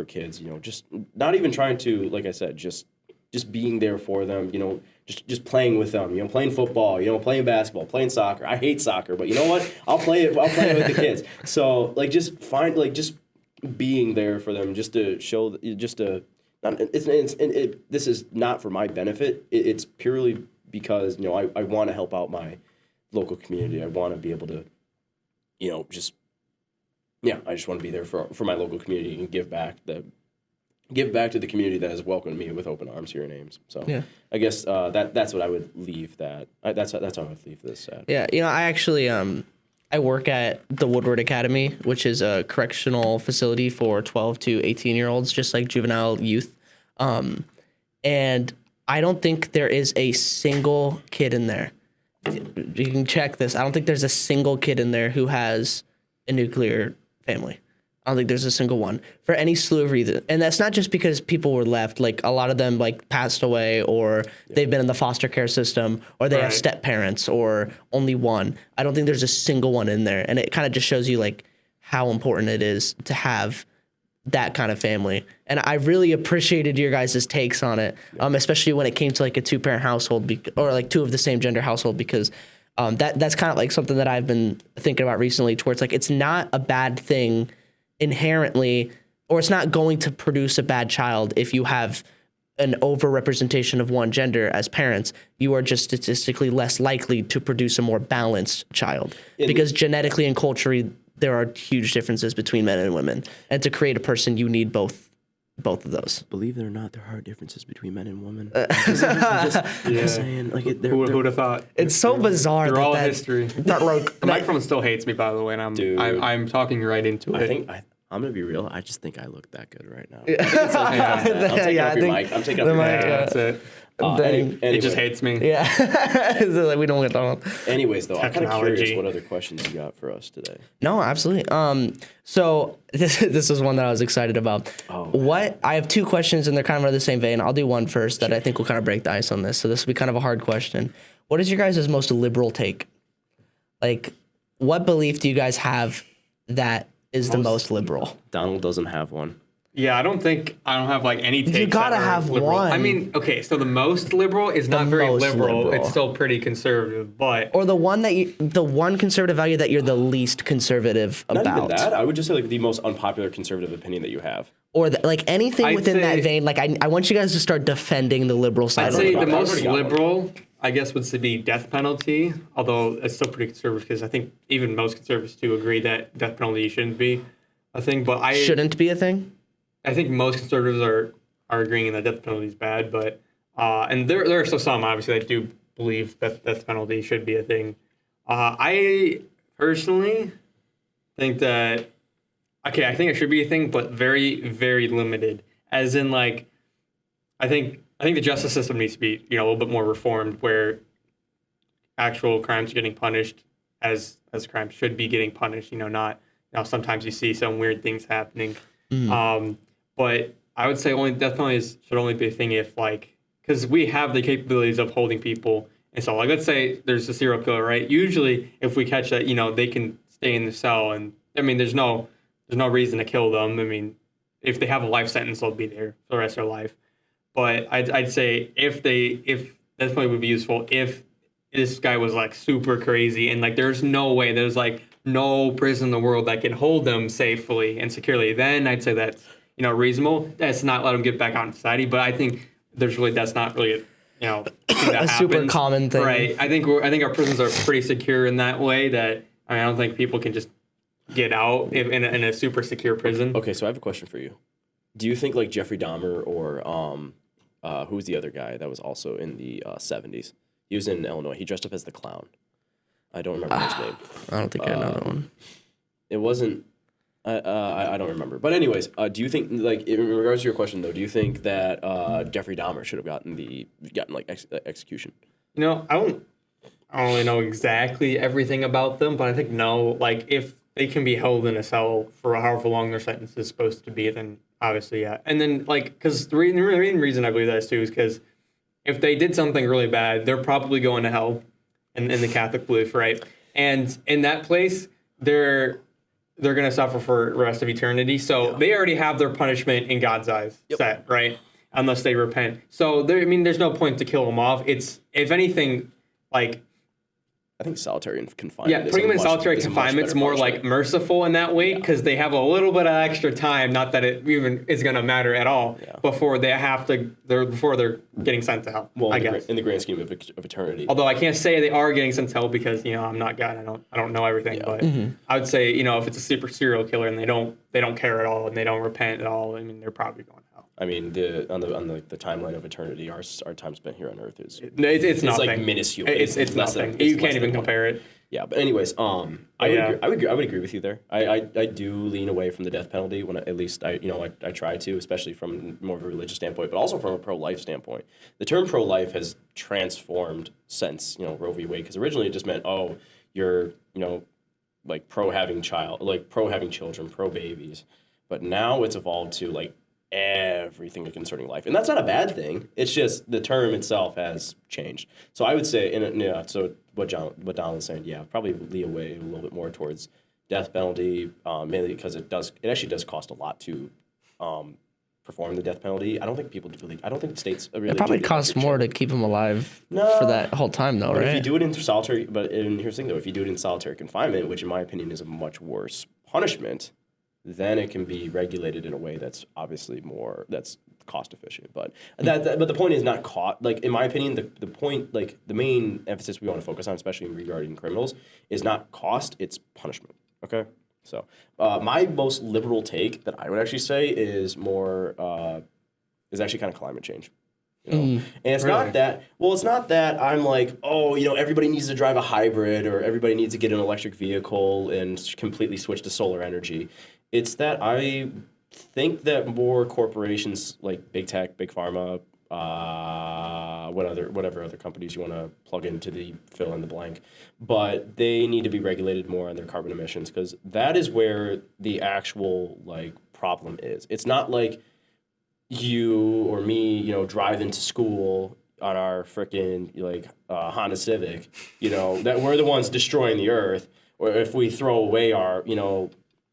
kids, just not even trying to, like I said, just being there for them, just playing with them, playing football, playing basketball, playing soccer. I hate soccer, but you know what? I'll play it with the kids. So just being there for them, just to show, this is not for my benefit. It's purely because, I want to help out my local community. I want to be able to, I just want to be there for my local community and give back to the community that has welcomed me with open arms here in Ames. So I guess that's what I would leave that. That's how I would leave this at. Yeah, I actually I work at the Woodward Academy, which is a correctional facility for 12 to 18-year-olds, just like juvenile youth. And I don't think there is a single kid in there. You can check this. I don't think there's a single kid in there who has a nuclear family. I don't think there's a single one for any slew of reasons. And that's not just because people were left. Like, a lot of them passed away, or they've been in the foster care system, or they have step parents, or only one. I don't think there's a single one in there. And it kind of just shows you how important it is to have that kind of family. And I really appreciated your guys' takes on it, especially when it came to a 2-parent household or two of the same gender household, because that's kind of something that I've been thinking about recently, towards it's not a bad thing inherently, or it's not going to produce a bad child if you have an overrepresentation of one gender as parents. You are just statistically less likely to produce a more balanced child, because genetically and culturally there are huge differences between men and women, and to create a person you need both of those. Believe it or not, there are differences between men and women. Just saying, who would have thought? It's so bizarre. They're all history. The microphone still hates me, by the way, and I'm talking right into it. I'm gonna be real. I just think I look that good right now. I'm taking up your mic. That's it. Anyway. It just hates me. Yeah. We don't get that. Anyways, though, I'm kind of curious what other questions you got for us today. No, absolutely. So this is one that I was excited about. I have 2 questions, and they're kind of in the same vein. I'll do one first that I think will kind of break the ice on this. So this will be kind of a hard question. What is your guys' most liberal take? What belief do you guys have that is the most liberal? Donald doesn't have one. Yeah, I don't have any takes. You gotta have liberal. one. I mean, okay, so the most liberal is not very liberal. It's still pretty conservative, but or the one conservative value that you're the least conservative about. Not even that. I would just say the most unpopular conservative opinion that you have. Or anything within that vein. I want you guys to start defending the liberal side. I'd say the most liberal, I guess, would be death penalty. Although it's still pretty conservative, because I think even most conservatives do agree that death penalty shouldn't be a thing. But shouldn't be a thing. I think most conservatives are agreeing that death penalty is bad, but and there are still some, obviously, that do believe that death penalty should be a thing. I personally think that I think it should be a thing, but very, very limited. As in, I think the justice system needs to be a little bit more reformed, where actual crimes are getting punished as crimes should be getting punished. Not sometimes you see some weird things happening. But I would say death penalties should only be a thing if because we have the capabilities of holding people. And so let's say there's a serial killer, right? Usually if we catch that, they can stay in the cell, and I mean, there's no reason to kill them. I mean, if they have a life sentence, they'll be there for the rest of their life. But I'd say if death penalty would be useful if this guy was super crazy, and there's no way, there's no prison in the world that can hold them safely and securely, then I'd say that's reasonable. That's not let them get back out in society. But I think that's not really a super common thing, right? I think our prisons are pretty secure in that way that I don't think people can just get out in a super secure prison. Okay, so I have a question for you. Do you think like Jeffrey Dahmer or who's the other guy that was also in the 70s? He was in Illinois. He dressed up as the clown. I don't remember his name. I don't think I know that one. It wasn't. I don't remember. But anyways, do you think like in regards to your question though, do you think that Jeffrey Dahmer should have gotten like execution? You know, I don't really know exactly everything about them, but I think no. Like if they can be held in a cell for however long their sentence is supposed to be, then obviously yeah. And then like because the main reason I believe that is too is because if they did something really bad, they're probably going to hell in the Catholic belief, right? And in that place, they're going to suffer for the rest of eternity. So they already have their punishment in God's eyes set, right? Unless they repent. So there's no point to kill them off. It's, if anything, like, I think solitary confinement. yeah, putting them in solitary confinement is more like merciful in that way because they have a little bit of extra time. Not that it even is going to matter at all before they're getting sent to hell. Well, I guess in the grand scheme of eternity. Although I can't say they are getting sent to hell because I'm not God. I don't know everything. But I would say if it's a super serial killer and they don't care at all and they don't repent at all, I mean they're probably going to hell. I mean, on the timeline of eternity, our time spent here on Earth is it's nothing. Like minuscule. It's nothing. You can't even compare it. Yeah, but anyways, I would agree with you there. I do lean away from the death penalty when at least I try to, especially from more of a religious standpoint, but also from a pro-life standpoint. The term pro-life has transformed since Roe v. Wade because originally it just meant you're like pro having children, pro babies, but now it's evolved to like everything concerning life, and that's not a bad thing. It's just the term itself has changed. So I would say, so what Don was saying, probably lean away a little bit more towards death penalty, mainly because it actually does cost a lot to perform the death penalty. I don't think states really. It probably costs more to keep them alive for that whole time, though, right? If you do it in solitary, here's the thing though, if you do it in solitary confinement, which in my opinion is a much worse punishment, then it can be regulated in a way that's obviously that's cost efficient. But but the point is not like in my opinion, the point, like the main emphasis we want to focus on, especially regarding criminals, is not cost, it's punishment. Okay? So my most liberal take that I would actually say is actually kind of climate change. And it's not that, it's not that I'm like, everybody needs to drive a hybrid or everybody needs to get an electric vehicle and completely switch to solar energy. It's that I think that more corporations like big tech, big pharma, whatever other companies you want to plug into the fill in the blank, but they need to be regulated more on their carbon emissions because that is where the actual like problem is. It's not like you or me, drive into school on our freaking Honda Civic, that we're the ones destroying the earth, or if we throw away our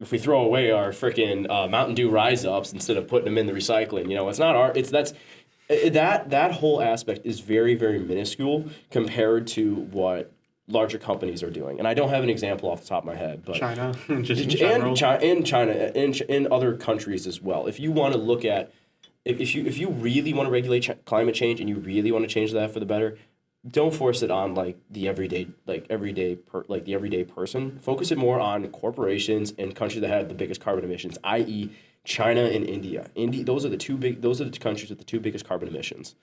freaking Mountain Dew Rise Ups instead of putting them in the recycling, it's not that whole aspect is very, very minuscule compared to what larger companies are doing. And I don't have an example off the top of my head, but China, and other countries as well. If you want to look at if you really want to regulate climate change and you really want to change that for the better, don't force it on like the everyday person. Focus it more on corporations and countries that have the biggest carbon emissions, i.e., China and India. Those are the two countries with the two biggest carbon emissions.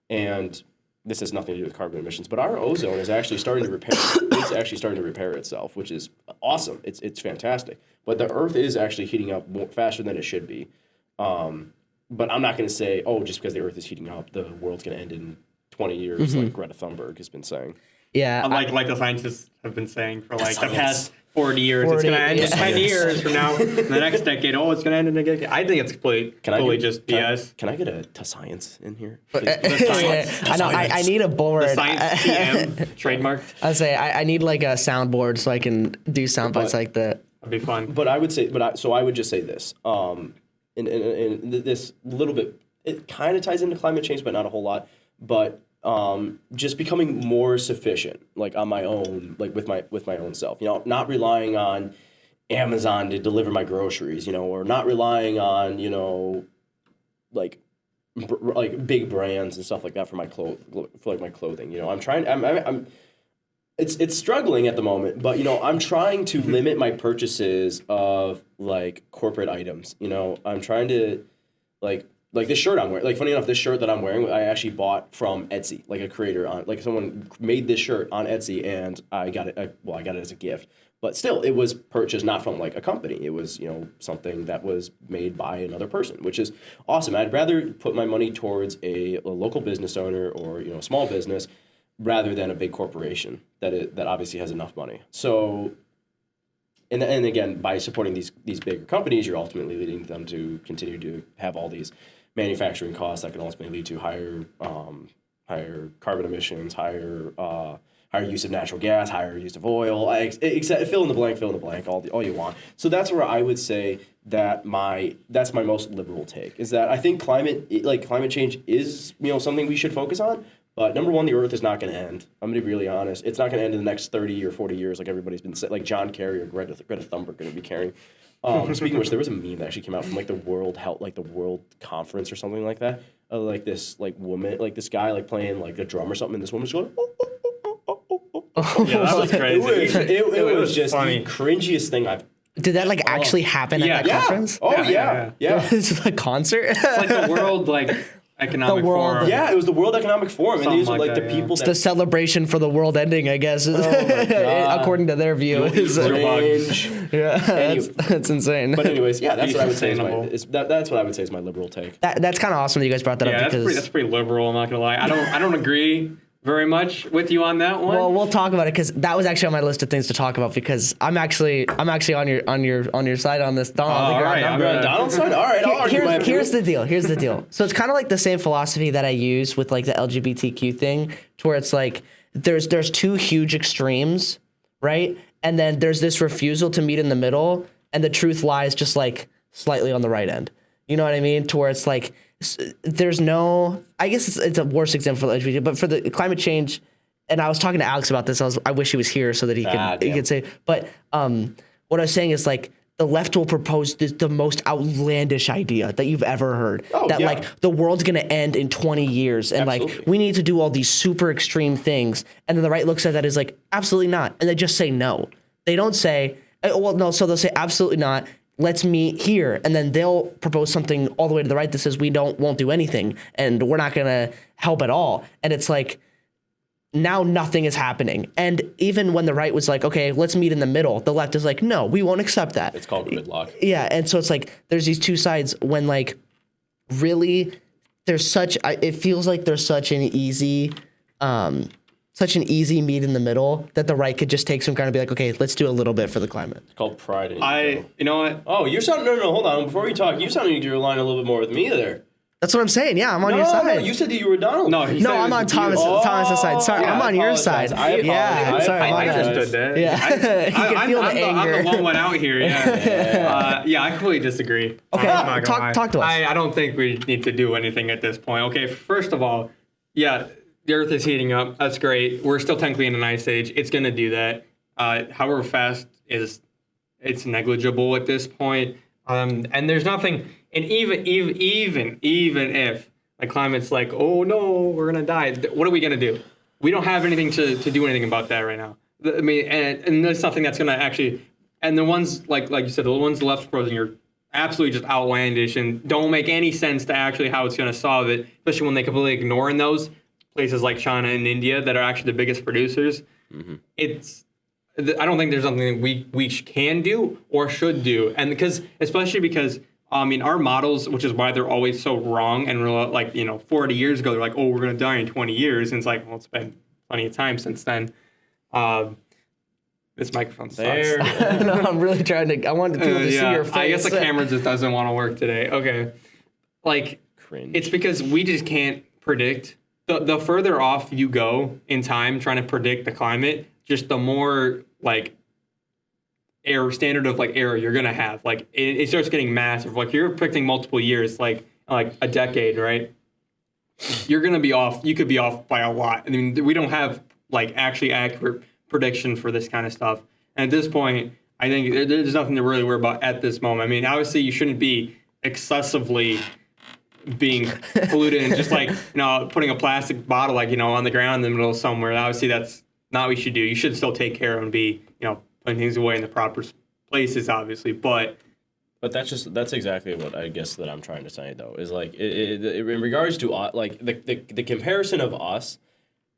And this has nothing to do with carbon emissions, but our ozone is actually starting to repair. It's actually starting to repair itself, which is awesome. It's fantastic. But the Earth is actually heating up faster than it should be. But I'm not going to say, just because the Earth is heating up, the world's going to end in 20 years, like Greta Thunberg has been saying. Yeah. Like the scientists have been saying for like the past 40 years. It's going to end in 10 years from now. In the next decade, it's going to end in a decade. I think it's completely just BS. Can I get a science in here? I know. I need a board. The science PM trademark. I say I need like a soundboard so I can do sound bites like that. That'd be fun. But I would say, I would just say this. And this little bit, it kind of ties into climate change, but not a whole lot. But just becoming more sufficient, like on my own, like with my own self. Not relying on Amazon to deliver my groceries, or not relying on like big brands and stuff like that for my clothing. I'm it's struggling at the moment, but I'm trying to limit my purchases of like corporate items. I'm trying to like this shirt I'm wearing. Like, funny enough, this shirt that I'm wearing, I actually bought from Etsy, like a creator on, like someone made this shirt on Etsy, and I got it. I got it as a gift, but still, it was purchased not from like a company. It was something that was made by another person, which is awesome. I'd rather put my money towards a local business owner or a small business rather than a big corporation that obviously has enough money. So. And again, by supporting these bigger companies, you're ultimately leading them to continue to have all these manufacturing costs that can ultimately lead to higher carbon emissions, higher use of natural gas, higher use of oil, except fill in the blank, all you want. So that's where I would say that that's my most liberal take, is that I think climate change is something we should focus on. But number one, the Earth is not going to end. I'm going to be really honest. It's not going to end in the next 30 or 40 years like everybody's been saying, like John Kerry or Greta Thunberg are going to be carrying. Speaking of which, there was a meme that actually came out from like the World Health, like the World Conference or something like that. Like this like woman, like this guy like playing like a drum or something, and this woman's going. Yeah, that was crazy. It was just funny. the cringiest thing I've. Did that like actually happen at that conference? Oh Yeah. It's a concert. It's like the world economic forum. Yeah, it was the World Economic Forum, and these are like the people It's the celebration for the world ending, I guess, according to their view. Cringe. Yeah, that's insane. But anyways, yeah, that's what I would say that's what I would say is my liberal take. That's kind of awesome that you guys brought that up because that's pretty liberal. I'm not gonna lie. I don't agree very much with you on that one. Well, we'll talk about it because that was actually on my list of things to talk about because I'm actually on your side on this. Donald, all right, I'm on Donald's side. All right, I'll argue my Here's the deal. So it's kind of like the same philosophy that I use with like the LGBTQ thing, to where it's like there's two huge extremes, right? And then there's this refusal to meet in the middle, and the truth lies just like slightly on the right end. You know what I mean? To where it's like there's no. I guess it's a worse example for the LGBT, but for the climate change. And I was talking to Alex about this. I wish he was here so that he could say. But what I was saying is like the left will propose the most outlandish idea that you've ever heard. Like the world's gonna end in 20 years, and like we need to do all these super extreme things. And then the right looks at that as like absolutely not, and they just say no. They don't say well no. So they'll say absolutely not. Let's meet here, and then they'll propose something all the way to the right that says we won't do anything, and we're not gonna help at all. And it's like now nothing is happening. And even when the right was like, okay, let's meet in the middle, the left is like, no, we won't accept that. It's called gridlock. Yeah, and so it's like there's these two sides when like really it feels like there's such an easy meet in the middle that the right could just take some kind of be like, okay, let's do a little bit for the climate. It's called pride. You know what? Oh, you're sounding. No, hold on. Before we talk, you sounded like you were aligned a little bit more with me there. That's what I'm saying. Yeah, I'm on your side. No, you said that you were Donald. No, I'm on Thomas's side. Sorry, I'm on your side. I apologize. I understood that. Yeah, you can feel the anger. I'm the one went out here. Yeah, I completely disagree. Okay, talk to us. I don't think we need to do anything at this point. Okay, first of all, yeah, the Earth is heating up. That's great. We're still technically in an ice age. It's going to do that. However fast it's negligible at this point. And there's nothing. And even if the climate's like, oh no, we're gonna die. What are we gonna do? We don't have anything to do anything about that right now. I mean, and there's something that's gonna actually. And the ones like you said, the ones the left's proposing are absolutely just outlandish and don't make any sense to actually how it's gonna solve it. Especially when they completely ignore in those places like China and India that are actually the biggest producers. Mm-hmm. I don't think there's something we can do or should do, and especially because. I mean, our models, which is why they're always so wrong, and we're like, 40 years ago, they're like, oh, we're going to die in 20 years. And it's like, well, it's been plenty of time since then. This microphone sucks. There. No, I'm really trying to, I want people to see your face. I guess the camera just doesn't want to work today. Okay. Like, cringe. It's because we just can't predict. The further off you go in time trying to predict the climate, just the more, standard of error you're gonna have. It starts getting massive. You're predicting multiple years, like a decade, right? You're gonna be off. You could be off by a lot. I mean, we don't have actually accurate prediction for this kind of stuff. And at this point, I think there's nothing to really worry about at this moment. I mean, obviously, you shouldn't be excessively being polluted and just putting a plastic bottle on the ground in the middle of somewhere. Obviously, that's not what you should do. You should still take care of and be, putting things away in the proper places, obviously. But that's exactly what I guess that I'm trying to say though, is like in regards to like the comparison of us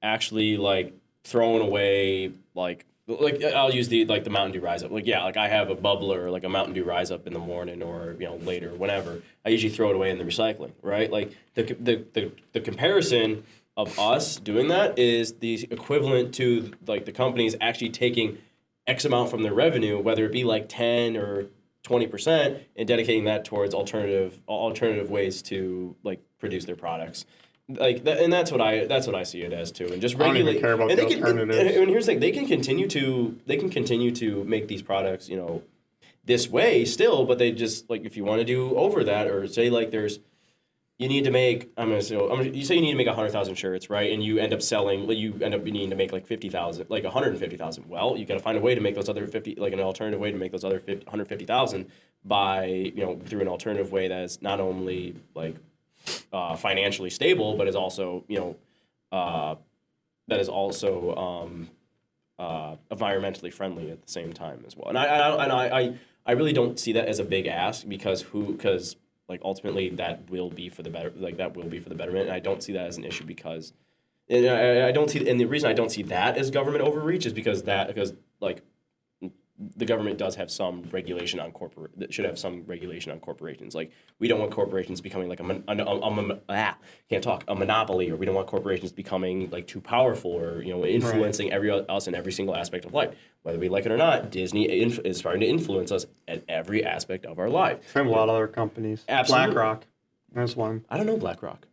actually like throwing away like I'll use the Mountain Dew Rise Up. Like, yeah, like I have a bubbler, like a Mountain Dew Rise Up in the morning or, later, whenever. I usually throw it away in the recycling, right? Like the comparison of us doing that is the equivalent to like the companies actually taking X amount from their revenue, whether it be like 10 or 20%, and dedicating that towards alternative ways to like produce their products. Like that, and that's what I see it as too, and just regulate. I don't even care about the alternatives. And here's the thing: they can continue to make these products, this way still, but they just like if you want to do over that, or say like you need to make you say you need to make 100,000 shirts, right? And you end up needing to make like 50,000, like 150,000. Well, you got to find a way to make those other 50, like an alternative way to make those other 150,000 by through an alternative way that's not only like financially stable, but is also environmentally friendly at the same time as well. And I really don't see that as a big ask because like ultimately that will be for the betterment. And I don't see that as an issue because and the reason I don't see that as government overreach is because like the government does have some regulation on should have some regulation on corporations. Like we don't want corporations becoming like a monopoly, or we don't want corporations becoming like too powerful or influencing us in every single aspect of life. Whether we like it or not, Disney is starting to influence us at every aspect of our life. From a lot of other companies. Absolutely. BlackRock, that's one. I don't know BlackRock.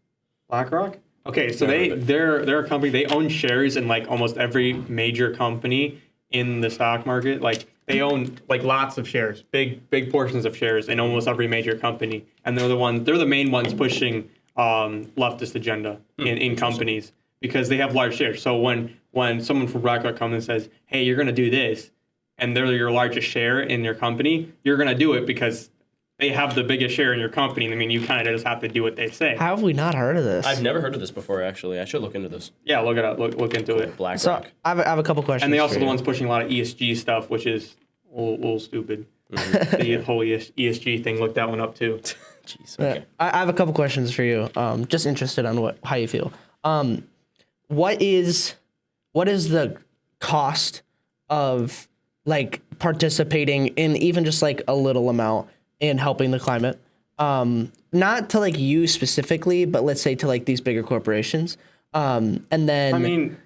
BlackRock? Okay, so they're a company. They own shares in like almost every major company in the stock market. Like they own like lots of shares, big portions of shares in almost every major company, and they're the main ones pushing leftist agenda in companies because they have large shares. So when someone from BlackRock comes and says, "Hey, you're going to do this," and they're your largest share in your company, you're going to do it because they have the biggest share in your company. I mean, you kind of just have to do what they say. How have we not heard of this? I've never heard of this before, actually. I should look into this. Yeah, look it up. Look into it. BlackRock. So I have a couple questions. And they also for the you. ones pushing a lot of ESG stuff, which is a little stupid. The whole ESG thing, look that one up too. Jeez. Okay. I have a couple questions for you. Just interested on how you feel. What is the cost of like participating in even just like a little amount in helping the climate? Not to like you specifically, but let's say to like these bigger corporations. And then I mean,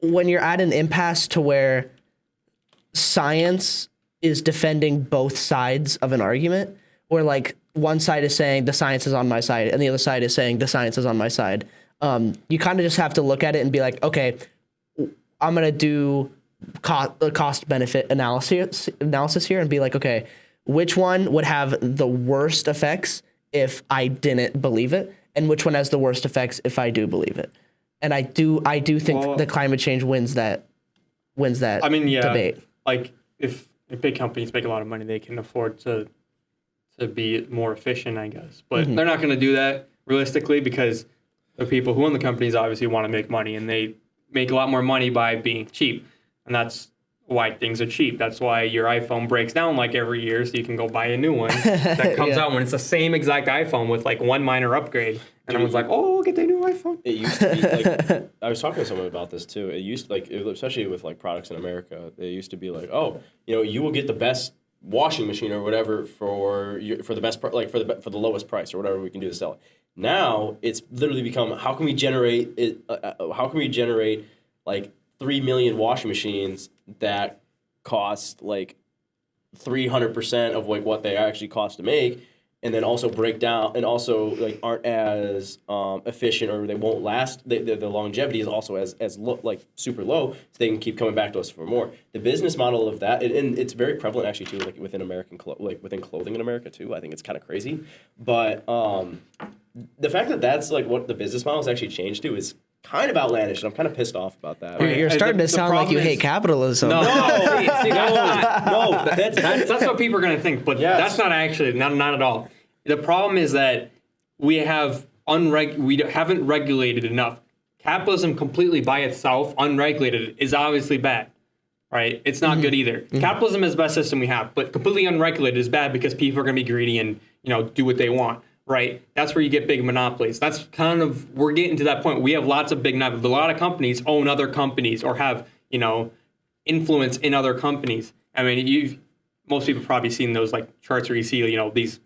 when you're at an impasse to where science is defending both sides of an argument, where like one side is saying the science is on my side and the other side is saying the science is on my side, you kind of just have to look at it and be like, okay, I'm going to do cost benefit analysis here and be like, okay, which one would have the worst effects if I didn't believe it, and which one has the worst effects if I do believe it? And I do think the climate change wins that I mean, yeah, debate. Like if big companies make a lot of money, they can afford to be more efficient, I guess. But they're not going to do that realistically because the people who own the companies obviously want to make money, and they make a lot more money by being cheap, and that's why things are cheap. That's why your iPhone breaks down like every year, so you can go buy a new one that comes out when it's the same exact iPhone with like one minor upgrade. And everyone's like, "Oh, get the new iPhone." It used to be like I was talking to someone about this too. It used to, especially with like products in America, they used to be like, "Oh, you will get the best washing machine or whatever for the best for the lowest price or whatever we can do to sell it." Now it's literally become how can we generate like 3 million washing machines that cost like 300% of like what they actually cost to make, and then also break down and also like aren't as efficient, or they won't last. The longevity is also as like super low, so they can keep coming back to us for more. The business model of that, and it's very prevalent actually too, like within within clothing in America too. I think it's kind of crazy, but the fact that that's like what the business model has actually changed to is kind of outlandish, and I'm kind of pissed off about that. You're starting to sound like you hate capitalism. No, No, that's what people are going to think, but that's not actually, not at all. The problem is that we haven't regulated enough capitalism completely by itself, unregulated, is obviously bad. Right? It's not good either. Capitalism is the best system we have, but completely unregulated is bad because people are going to be greedy and, do what they want. Right? That's where you get big monopolies. That's kind of, we're getting to that point. We have lots of big monopolies. A lot of companies own other companies or have, influence in other companies. I mean, most people probably seen those like charts where you see, these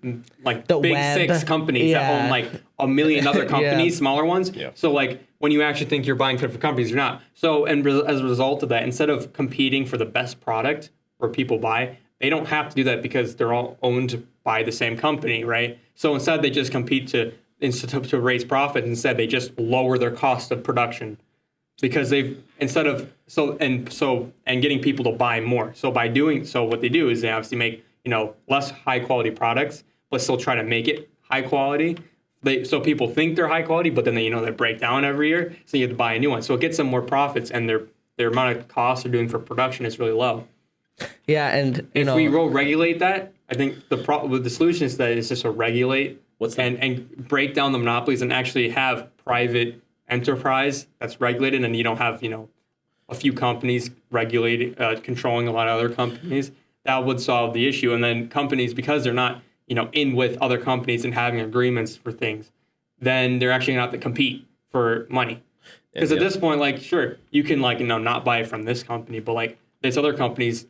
like The big web. 6 companies that own like a million other companies, smaller ones. Yeah. So like when you actually think you're buying for companies, you're not. So as a result of that, instead of competing for the best product where people buy, they don't have to do that because they're all owned by the same company, right? So instead they just compete to raise profit. Instead they just lower their cost of production because they've getting people to buy more. So by doing so, what they do is they obviously make less high quality products, but still try to make it high quality. So people think they're high quality, but then they break down every year, so you have to buy a new one. So it gets them more profits, and their amount of costs they're doing for production is really low. Yeah, and If we will regulate that, I think the solution is that it's just to regulate and break down the monopolies and actually have private enterprise that's regulated, and you don't have a few companies regulating controlling a lot of other companies. That would solve the issue. And then companies, because they're not in with other companies and having agreements for things, then they're actually going to have to compete for money. Because at this point, like, sure, you can not buy it from this company, but like this other company's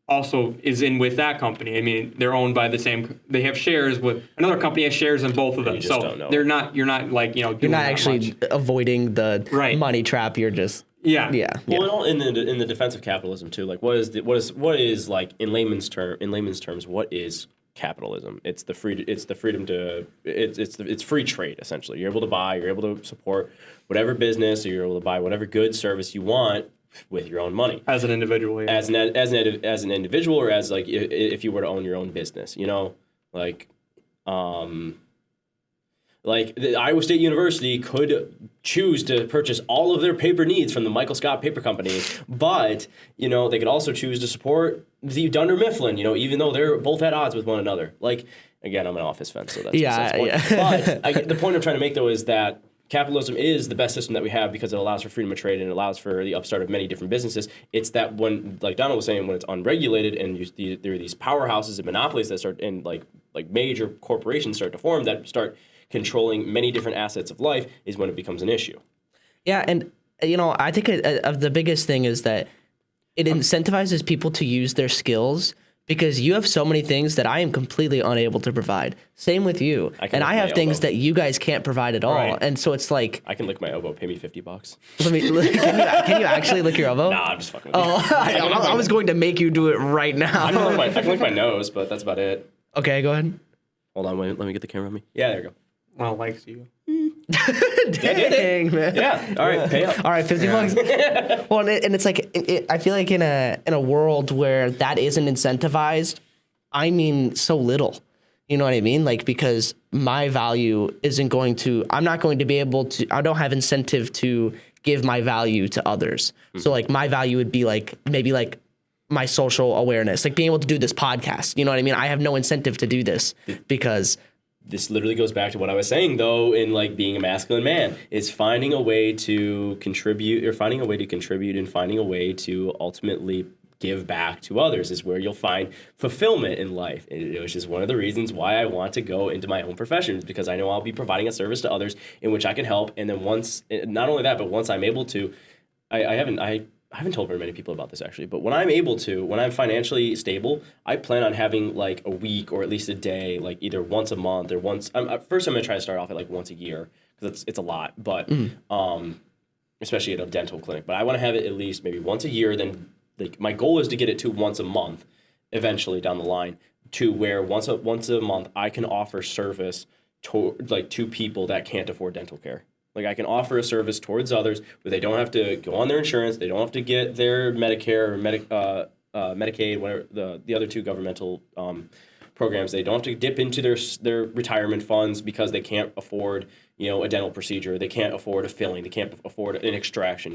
also is in with that company. I mean, they're owned by the same. They have shares with another company has shares in both of them. just So don't know. you're not like you're not actually avoiding the money trap. You're just yeah. Well, in the defense of capitalism too, like what is like in layman's terms, what is capitalism? It's freedom to it's free trade essentially. You're able to buy, you're able to support whatever business, or you're able to buy whatever good service you want with your own money As an individual, yeah. as an individual, or as like if you were to own your own business, like the Iowa State University could choose to purchase all of their paper needs from the Michael Scott Paper Company, but they could also choose to support the Dunder Mifflin, even though they're both at odds with one another. Like, again, I'm an office fence, so that's besides the point. But the point I'm trying to make though is that capitalism is the best system that we have because it allows for freedom of trade and it allows for the upstart of many different businesses. It's that when, like Donald was saying, when it's unregulated and there are these powerhouses and monopolies that start, and like major corporations start to form that start controlling many different assets of life, is when it becomes an issue. Yeah, and I think the biggest thing is that it incentivizes people to use their skills. Because you have so many things that I am completely unable to provide. Same with you. And I have things that you guys can't provide at all. Right. And so it's like... I can lick my elbow. Pay me $50. Can you actually lick your elbow? Nah, I'm just fucking with you. I was going to make you do it right now. I can lick my nose, but that's about it. Okay, go ahead. Hold on, wait, let me get the camera on me. Yeah, there you go. Well, likes you. Dang, man. Yeah. All right, pay up. All right, $50. Well, and it's like I feel like in a world where that isn't incentivized, I mean so little. You know what I mean? Like, because my value isn't going to. I'm not going to be able to. I don't have incentive to give my value to others. Mm-hmm. So like my value would be like maybe like my social awareness, like being able to do this podcast. You know what I mean? I have no incentive to do this because. This literally goes back to what I was saying, though, in like being a masculine man, is finding a way to contribute and finding a way to ultimately give back to others is where you'll find fulfillment in life, which is one of the reasons why I want to go into my own profession, because I know I'll be providing a service to others in which I can help. And then not only that, but once I'm able to, I haven't told very many people about this actually, but when I'm financially stable, I plan on having like a week or at least a day, like either once a month or once. First, I'm going to try to start off at like once a year because it's a lot, but especially at a dental clinic. But I want to have it at least maybe once a year. Then like my goal is to get it to once a month, eventually down the line, to where once a month I can offer service to people that can't afford dental care. Like I can offer a service towards others where they don't have to go on their insurance, they don't have to get their Medicare or Medicaid, whatever the other two governmental programs. They don't have to dip into their retirement funds because they can't afford a dental procedure, they can't afford a filling, they can't afford an extraction.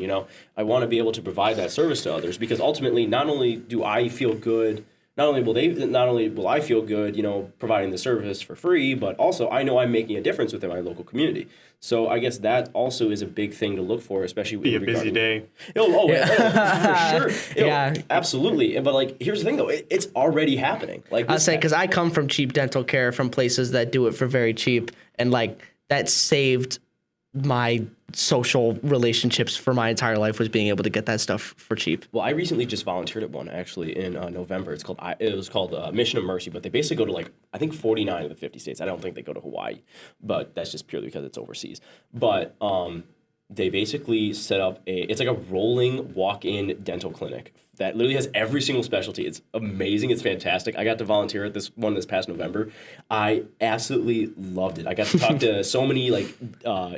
I want to be able to provide that service to others because ultimately, not only do I feel good not only will I feel good, you know, providing the service for free, but also I know I'm making a difference within my local community. So I guess that also is a big thing to look for, especially Be a busy day. For sure. Yeah. Absolutely. But like, here's the thing though, it's already happening. Like I'll say, because I come from cheap dental care from places that do it for very cheap, and like that saved my social relationships for my entire life, was being able to get that stuff for cheap. Well, I recently just volunteered at one actually in November. It was called Mission of Mercy, but they basically go to like I think 49 of the 50 states. I don't think they go to Hawaii, but that's just purely because it's overseas. But they basically set up it's like a rolling walk-in dental clinic that literally has every single specialty. It's amazing. It's fantastic. I got to volunteer at this past November. I absolutely loved it. I got to talk to so many like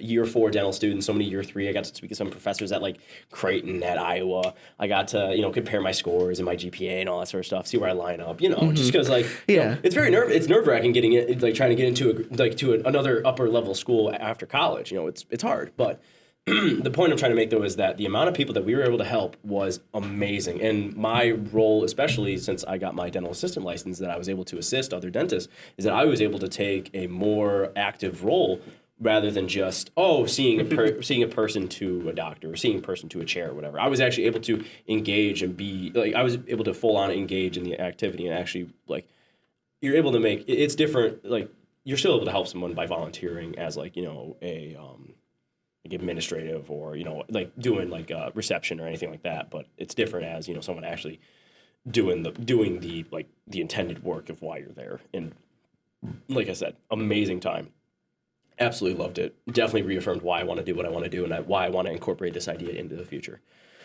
year 4 dental students, so many year 3. I got to speak to some professors at like Creighton, at Iowa. I got to, you know, compare my scores and my GPA and all that sort of stuff, see where I line up, you know, just because like, you know, it's nerve-wracking getting it, like trying to get into another upper level school after college. You know, it's hard, but the point I'm trying to make, though, is that the amount of people that we were able to help was amazing. And my role, especially since I got my dental assistant license, that I was able to assist other dentists, is that I was able to take a more active role rather than just, seeing a person to a doctor or seeing a person to a chair or whatever. I was actually able to engage and be, like, I was able to full on engage in the activity and actually, like, you're able to make, it's different, like, you're still able to help someone by volunteering as, like, you know, like administrative or, you know, like doing like reception or anything like that, but it's different as, you know, someone actually doing the like the intended work of why you're there. And like I said, amazing time. Absolutely loved it. Definitely reaffirmed why I want to do what I want to do and why I want to incorporate this idea into the future.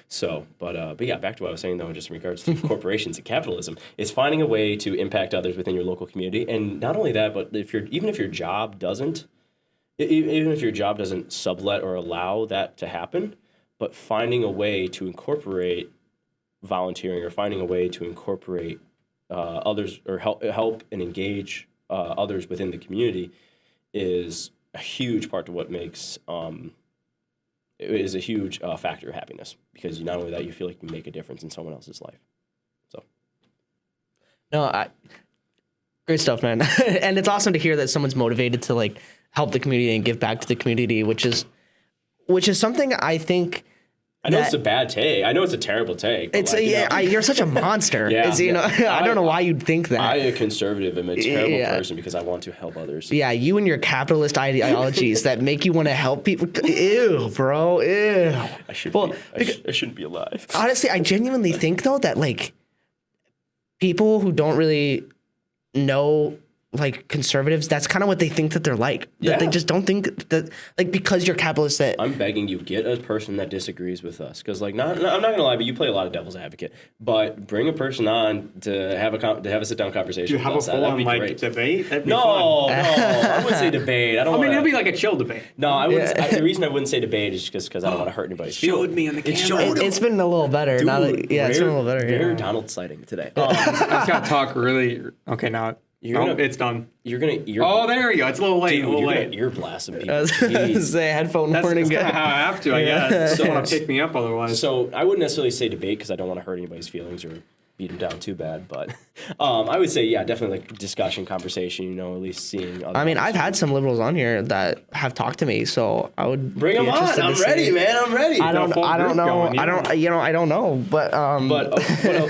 So, but yeah, back to what I was saying though, just in regards to corporations and capitalism, is finding a way to impact others within your local community. And not only that, but even if your job doesn't sublet or allow that to happen, but finding a way to incorporate volunteering or finding a way to incorporate others or help and engage others within the community is a huge part of what makes it is a huge factor of happiness, because not only that, you feel like you make a difference in someone else's life. So, No, great stuff, man. And it's awesome to hear that someone's motivated to like help the community and give back to the community, which is something I think. I know it's a bad take. I know it's a terrible take. It's like, you're such a monster. Yeah, you know, I don't know why you'd think that. I, a conservative, am a terrible person because I want to help others. Yeah, you and your capitalist ideologies that make you want to help people. Ew, bro. Ew. I shouldn't be alive. Honestly, I genuinely think though that like people who don't really know like conservatives, that's kind of what they think that they're like. That they just don't think that, like, because you're capitalist. That I'm begging you, get a person that disagrees with us, because like, I'm not gonna lie, but you play a lot of devil's advocate. But bring a person on to have a sit down conversation. Do you have a full on like debate? That'd be fun. No, I wouldn't say debate. I mean, it'll be like a chill debate. No, I wouldn't. The reason I wouldn't say debate is just because I don't want to hurt anybody's feelings. Showed me on the camera. it's been a little better. Dude, it's been a little better. Rare Donald sighting today. I just gotta talk really. Okay, now. It's done. You're gonna. There you go. It's a little late. Dude, you're gonna ear blast some people. Say headphone warning. That's kind of how I have to, I guess. Don't want to pick me up otherwise. So I wouldn't necessarily say debate because I don't want to hurt anybody's feelings or beat them down too bad. But I would say, definitely like discussion, conversation. You know, at least seeing. I mean, I've had some liberals on here that have talked to me, so I would bring them on. I'm ready, man. I'm ready. I don't know. I don't know. But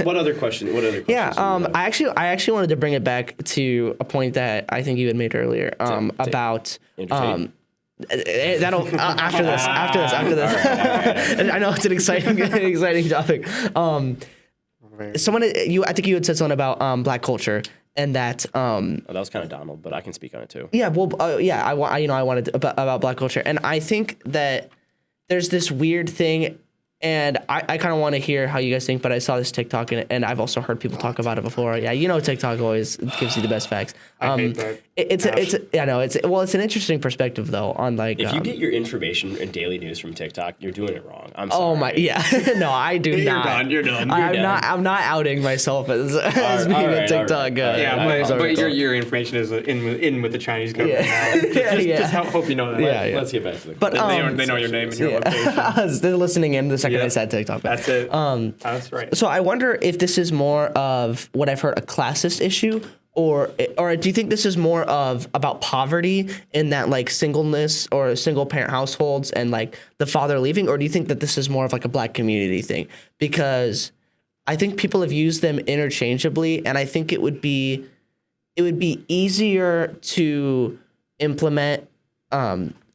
what other question? What other questions? Yeah. I actually wanted to bring it back to a point that I think you had made earlier. About. That'll after this. Right. I know it's an exciting topic. I think you had said something about black culture, and that that was kind of Donald, but I can speak on it too. Yeah, well, I wanted about black culture, and I think that there's this weird thing, and I kind of want to hear how you guys think, but I saw this TikTok, and I've also heard people talk about it before. Yeah, you know, TikTok always gives you the best facts. I hate that. It's an interesting perspective though on like if you get your information and daily news from TikTok, you're doing it wrong. I'm sorry. Oh my, yeah, no, I do not. You're done. I'm not outing myself as being a TikTok guy. But your information is in with the Chinese government now. Just hope you know that. Let's get back to the. But they know your name and your location. They're listening in this second I Yep. said TikTok. But, That's it. That's right. so I wonder if this is more of what I've heard, a classist issue, or do you think this is more of about poverty in that like singleness or single parent households and like the father leaving, or do you think that this is more of like a Black community thing? Because I think people have used them interchangeably, and I think it would be easier to implement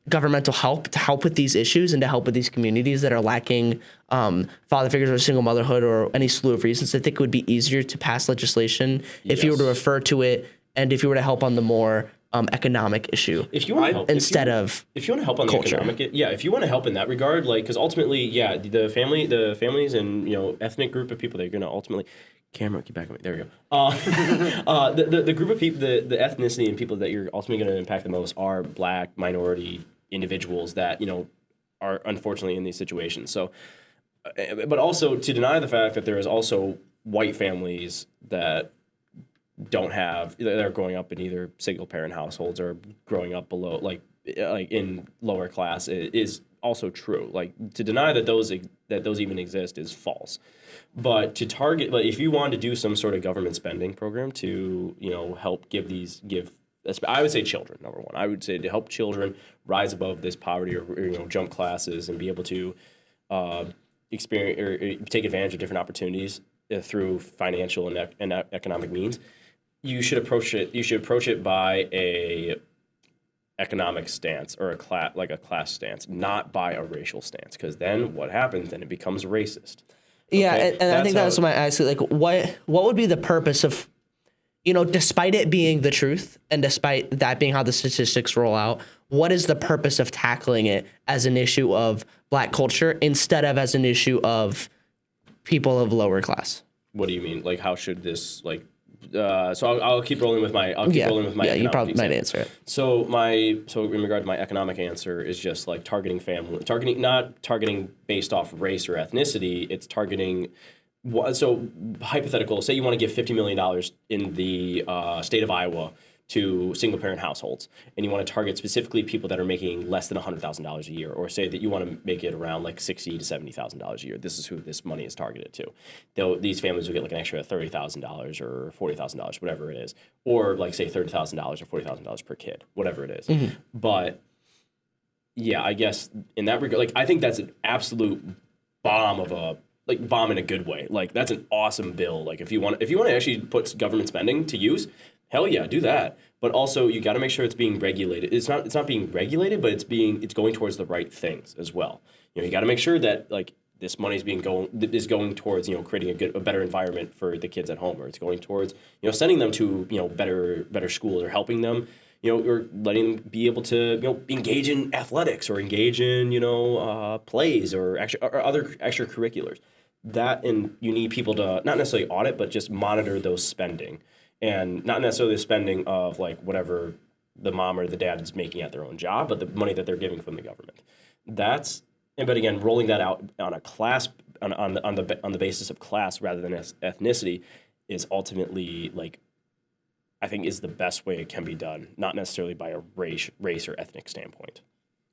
governmental help to help with these issues and to help with these communities that are lacking father figures or single motherhood or any slew of reasons. I think it would be easier to pass legislation if you were to refer to it and if you were to help on the more economic issue. If you want to help, instead of if you want to help on culture. the economic, if you want to help in that regard, like because ultimately, the families and ethnic group of people that are going to ultimately. Camera, keep back on me. There we go. The group of people, the ethnicity and people that you're ultimately going to impact the most are Black minority individuals that are unfortunately in these situations. So, but also to deny the fact that there is also white families that don't have that are growing up in either single parent households or growing up below like in lower class is also true. Like to deny that those even exist is false. But to target, like if you want to do some sort of government spending program to help give I would say children, number one. I would say to help children rise above this poverty or jump classes and be able to experience or take advantage of different opportunities through financial and economic means. You should approach it by a economic stance or a class stance, not by a racial stance. Because then what happens? Then it becomes racist. Yeah, Okay? and I think that's what I asked. Like, what would be the purpose of, despite it being the truth and despite that being how the statistics roll out, what is the purpose of tackling it as an issue of Black culture instead of as an issue of people of lower class? What do you mean? Like, how should this like? So I'll keep rolling with my. Rolling with my. Yeah, you probably example. might answer it. So in regard to my economic answer is just like not targeting based off race or ethnicity. It's targeting. So hypothetical. Say you want to give $50 million in the state of Iowa to single parent households, and you want to target specifically people that are making less than $100,000 a year, or say that you want to make it around like $60,000 to $70,000 a year. This is who this money is targeted to. These families will get like an extra $30,000 or $40,000, whatever it is, or like say $30,000 or $40,000 per kid, whatever it is. Mm-hmm. But yeah, I guess in that regard, like I think that's an absolute bomb in a good way. Like that's an awesome bill. Like if you want to actually put government spending to use. Hell yeah, do that. But also, you got to make sure it's being regulated. It's not being regulated, but it's going towards the right things as well. You got to make sure that like this money is going towards creating a better environment for the kids at home, or it's going towards sending them to better schools, or helping them or letting them be able to engage in athletics or engage in plays or other extracurriculars. That, and you need people to not necessarily audit, but just monitor those spending. And not necessarily the spending of like whatever the mom or the dad is making at their own job, but the money that they're giving from the government. But again, rolling that out on a class on the basis of class rather than ethnicity is ultimately like I think is the best way it can be done, not necessarily by a race or ethnic standpoint.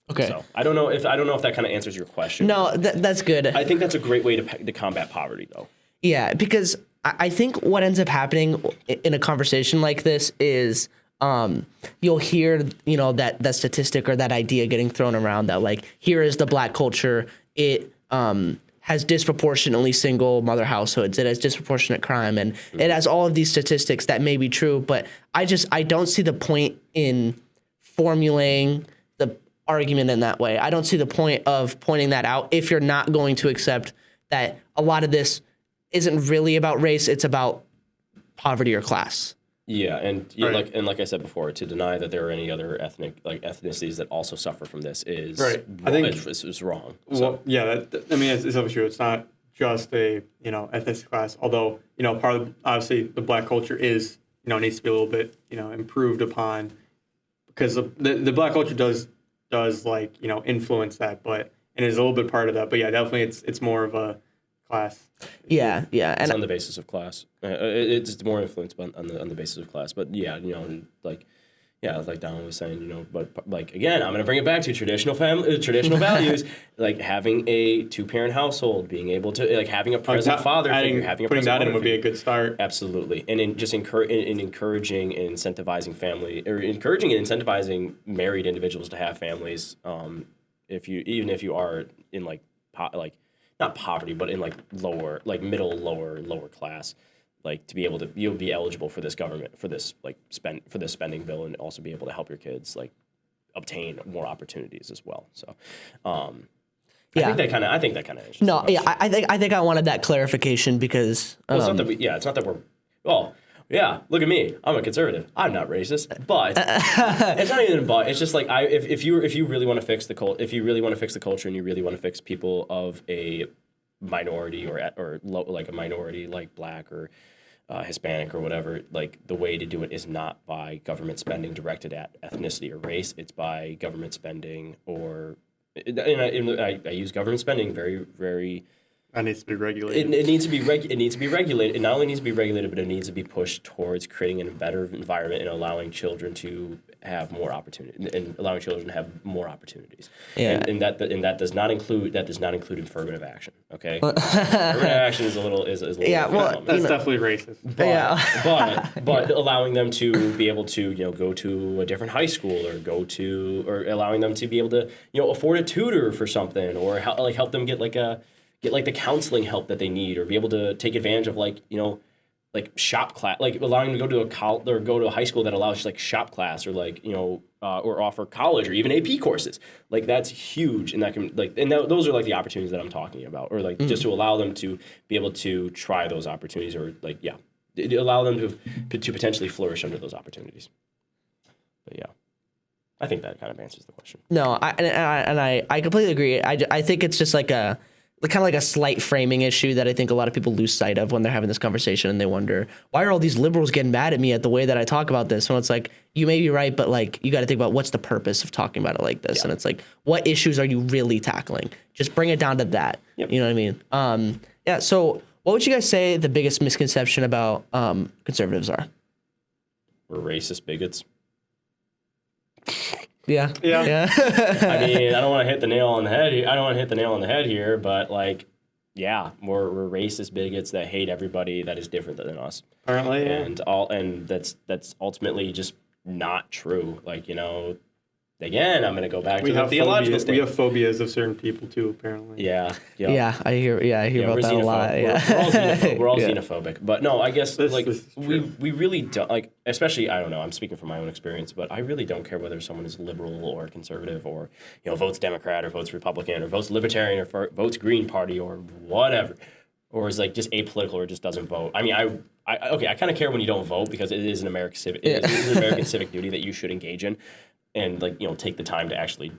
Okay. So I don't know if that kind of answers your question. No, that's good. I think that's a great way to combat poverty, though. Yeah, because I think what ends up happening in a conversation like this is you'll hear, that statistic or that idea getting thrown around that like, here is the Black culture. It has disproportionately single mother households. It has disproportionate crime. And it has all of these statistics that may be true. But I don't see the point in formulating the argument in that way. I don't see the point of pointing that out if you're not going to accept that a lot of this isn't really about race, it's about poverty or class. Yeah, and right. like I said before, to deny that there are any other ethnicities that also suffer from this is right. I think it's wrong. Well, yeah, it's obviously true. It's not just a ethnic class. Although part of obviously the Black culture is needs to be a little bit improved upon, because the Black culture does influence that, but and is a little bit part of that. But yeah, definitely it's more of a class. Yeah. It's on the basis of class. It's more influenced on the basis of class. But yeah, Yeah, like Don was saying, but like again, I'm gonna bring it back to traditional values, like having a 2-parent household, being able to like having a present father figure, having a putting present that in mother would be a figure. good start. Absolutely, and in just encouraging and incentivizing family, or encouraging and incentivizing married individuals to have families. Even if you are in like not poverty, but in like lower, like middle, lower class, like to be able to, you'll be eligible for this government, for this spending bill, and also be able to help your kids like obtain more opportunities as well. So, I think that kind of answers the No, yeah, question. I think I wanted that clarification because Well, it's not that we're. Well, yeah. Look at me. I'm a conservative. I'm not racist, but it's not even but. It's just like if you really want to fix the if you really want to fix the culture, and you really want to fix people of a minority like a minority like Black or Hispanic or whatever, like the way to do it is not by government spending directed at ethnicity or race. It's by government spending and I use government spending very, very. That needs to be regulated. It needs to be regulated. It not only needs to be regulated, but it needs to be pushed towards creating a better environment and allowing children to have more opportunity Yeah. And that does not include affirmative action. Okay, affirmative action is a little Yeah, well, That's definitely racist. but allowing them to be able to go to a different high school or allowing them to be able to afford a tutor for something, or help them get the counseling help that they need, or be able to take advantage of like shop class, like allowing them to go to a high school that allows like shop class, or or offer college or even AP courses. Like that's huge, and that can those are like the opportunities that I'm talking about, or like just to allow them to be able to try those opportunities, or allow them to potentially flourish under those opportunities. But yeah, I think that kind of answers the question. No, I completely agree. I think it's just like a kind of like a slight framing issue that I think a lot of people lose sight of when they're having this conversation, and they wonder, why are all these liberals getting mad at me at the way that I talk about this? When it's like, you may be right, but like you got to think about what's the purpose of talking about it like this. Yeah. And it's like, what issues are you really tackling? Just bring it down to that. Yep. You know what I mean? Yeah. So what would you guys say the biggest misconception about conservatives are? We're racist bigots. Yeah. I mean, I don't want to hit the nail on the head here. But like, yeah, we're racist bigots that hate everybody that is different than us. Apparently, yeah. And that's ultimately just not true. Like, again, I'm going to go back to the theological statement. We have phobias of certain people too, apparently. Yeah. Yeah, I hear about that a lot. Yeah. We're all xenophobic. But no, I guess we really don't, like, especially, I don't know, I'm speaking from my own experience, but I really don't care whether someone is liberal or conservative, or votes Democrat or votes Republican or votes Libertarian or votes Green Party or whatever, or is like just apolitical or just doesn't vote. I mean, I kind of care when you don't vote, because it is an American civic civic duty that you should engage in. And take the time to actually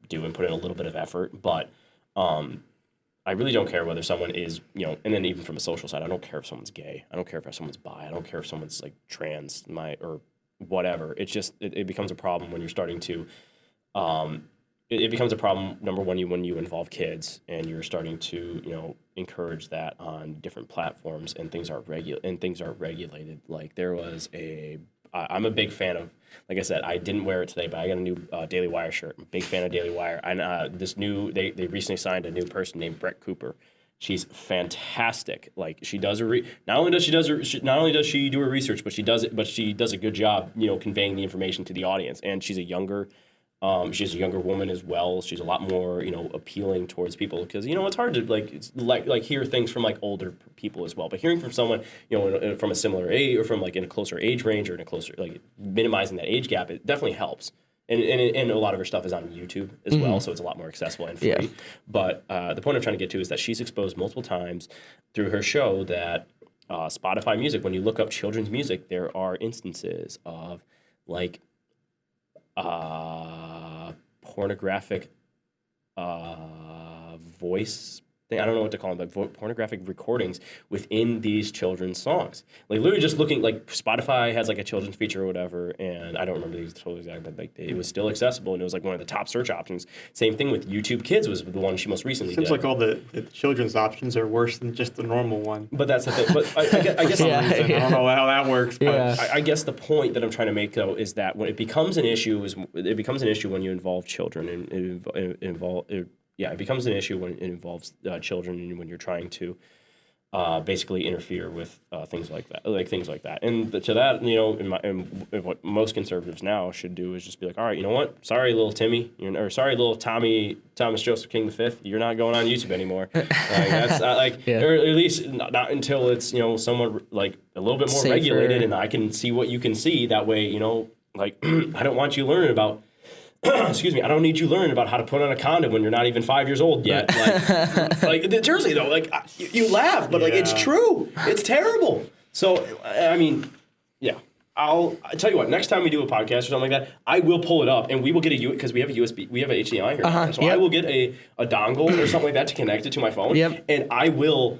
do and put in a little bit of effort. But I really don't care whether someone is, and then even from a social side, I don't care if someone's gay. I don't care if someone's bi. I don't care if someone's like trans, or whatever. It's just it becomes a problem when you're starting to. It becomes a problem, number one, when you involve kids and you're starting to encourage that on different platforms, and things are regulated. Like there was I'm a big fan of, like I said, I didn't wear it today, but I got a new Daily Wire shirt. I'm a big fan of Daily Wire. And they recently signed a new person named Brett Cooper. She's fantastic. Like she does not only does she do her research, but she does a good job, conveying the information to the audience. And she's a younger woman as well. She's a lot more, appealing towards people, because it's hard to hear things from like older people as well. But hearing from someone, from a similar age, or from like in a closer age range, or in a closer, like minimizing that age gap, it definitely helps. And a lot of her stuff is on YouTube as well, so it's a lot more accessible and free. Yeah. But the point I'm trying to get to is that she's exposed multiple times through her show that Spotify music, when you look up children's music, there are instances of like pornographic voice I don't know what to call them, like pornographic recordings within these children's songs. Like literally just looking, like Spotify has like a children's feature or whatever, and I don't remember these totally exact, but like it was still accessible and it was like one of the top search options. Same thing with YouTube Kids was the one she most recently Seems did. like all the children's options are worse than just the normal one. But that's the thing. But I guess Yeah. I don't know how that works, but Yeah. I guess the point that I'm trying to make though is that when it becomes an issue when you involve children and it becomes an issue when it involves children and when you're trying to basically interfere with things like that. And to that, and what most conservatives now should do is just be like, all right, you know what? Sorry, little Timmy, or sorry, little Thomas Joseph King V, you're not going on YouTube anymore. That's Yeah. or at least not until it's somewhat like a little bit more Safer. regulated, and I can see what you can see. That way, like I don't want you learning about. Excuse me, I don't need you learning about how to put on a condom when you're not even 5 years old yet. Like seriously though, like you laugh, but like it's true. It's terrible. So I mean, yeah. I tell you what. Next time we do a podcast or something like that, I will pull it up and we will get because we have a USB, we have a HDMI here, now, so yep. I will get a dongle or something like that to connect it to my phone. Yep. And I will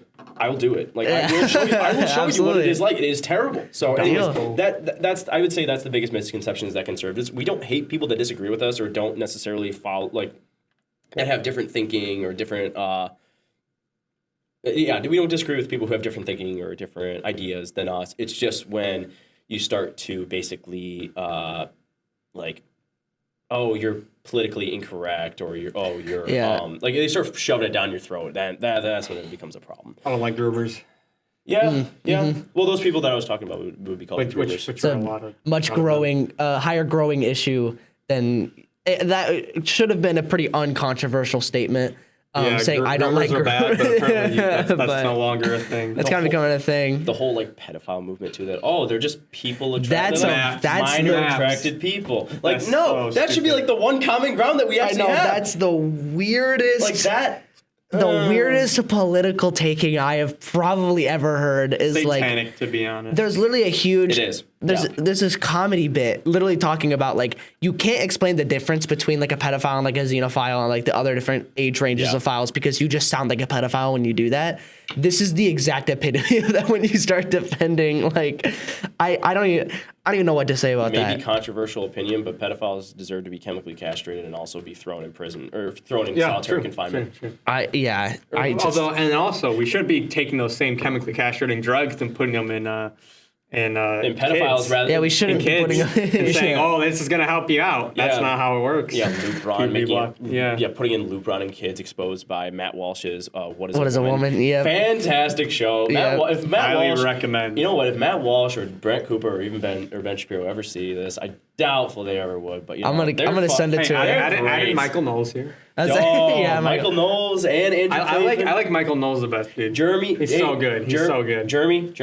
do it. Like I will show you. I will show you what it is like. It is terrible. So anyways, that's I would say that's the biggest misconception is that conservatives, we don't hate people that disagree with us or don't necessarily follow that have different thinking or different. We don't disagree with people who have different thinking or different ideas than us. It's just when you start to basically you're politically incorrect or you're like they start shoving it down your throat. That's when it becomes a problem. I don't like groomers. Yeah. Well, those people that I was talking about would be called groomers. Which are a lot of higher growing issue than that should have been a pretty uncontroversial statement. Saying I don't like groomers are bad, but apparently that's but no longer a thing. That's kind of becoming a thing. The whole pedophile movement too. That they're just people That's minor attracted people. Like That's no, so that should be stupid. like the one common ground that we I actually know have. that's the weirdest. like that. The weirdest political taking I have probably ever heard is Satanic, to be honest. there's literally a huge. It is. There's this comedy bit literally talking about you can't explain the difference between a pedophile and a xenophile and the other different age ranges of files because you just sound like a pedophile when you do that. This is the exact epitome of that when you start defending I don't even know what to say about that. Maybe controversial opinion, but pedophiles deserve to be chemically castrated and also be thrown in prison or thrown in solitary confinement. True. Also, we should be taking those same chemically castrating drugs and putting them in pedophiles kids. rather. yeah, we shouldn't be Kids putting and saying, "Oh, this is gonna help you out." That's not how it works. Yeah, Lupron Puberty putting in Lupron in kids exposed by Matt Walsh's What is a Woman? Yeah, fantastic show. If Matt Highly Walsh, recommend. You know what? If Matt Walsh or Brent Cooper or even Ben Shapiro ever see this, I doubtful they ever would. But I'm gonna send it to Added Michael Knowles here. Michael Knowles and Andrew Tate. I like Michael Knowles the best, dude. Jeremy, he's so good. He's so good. Jeremy,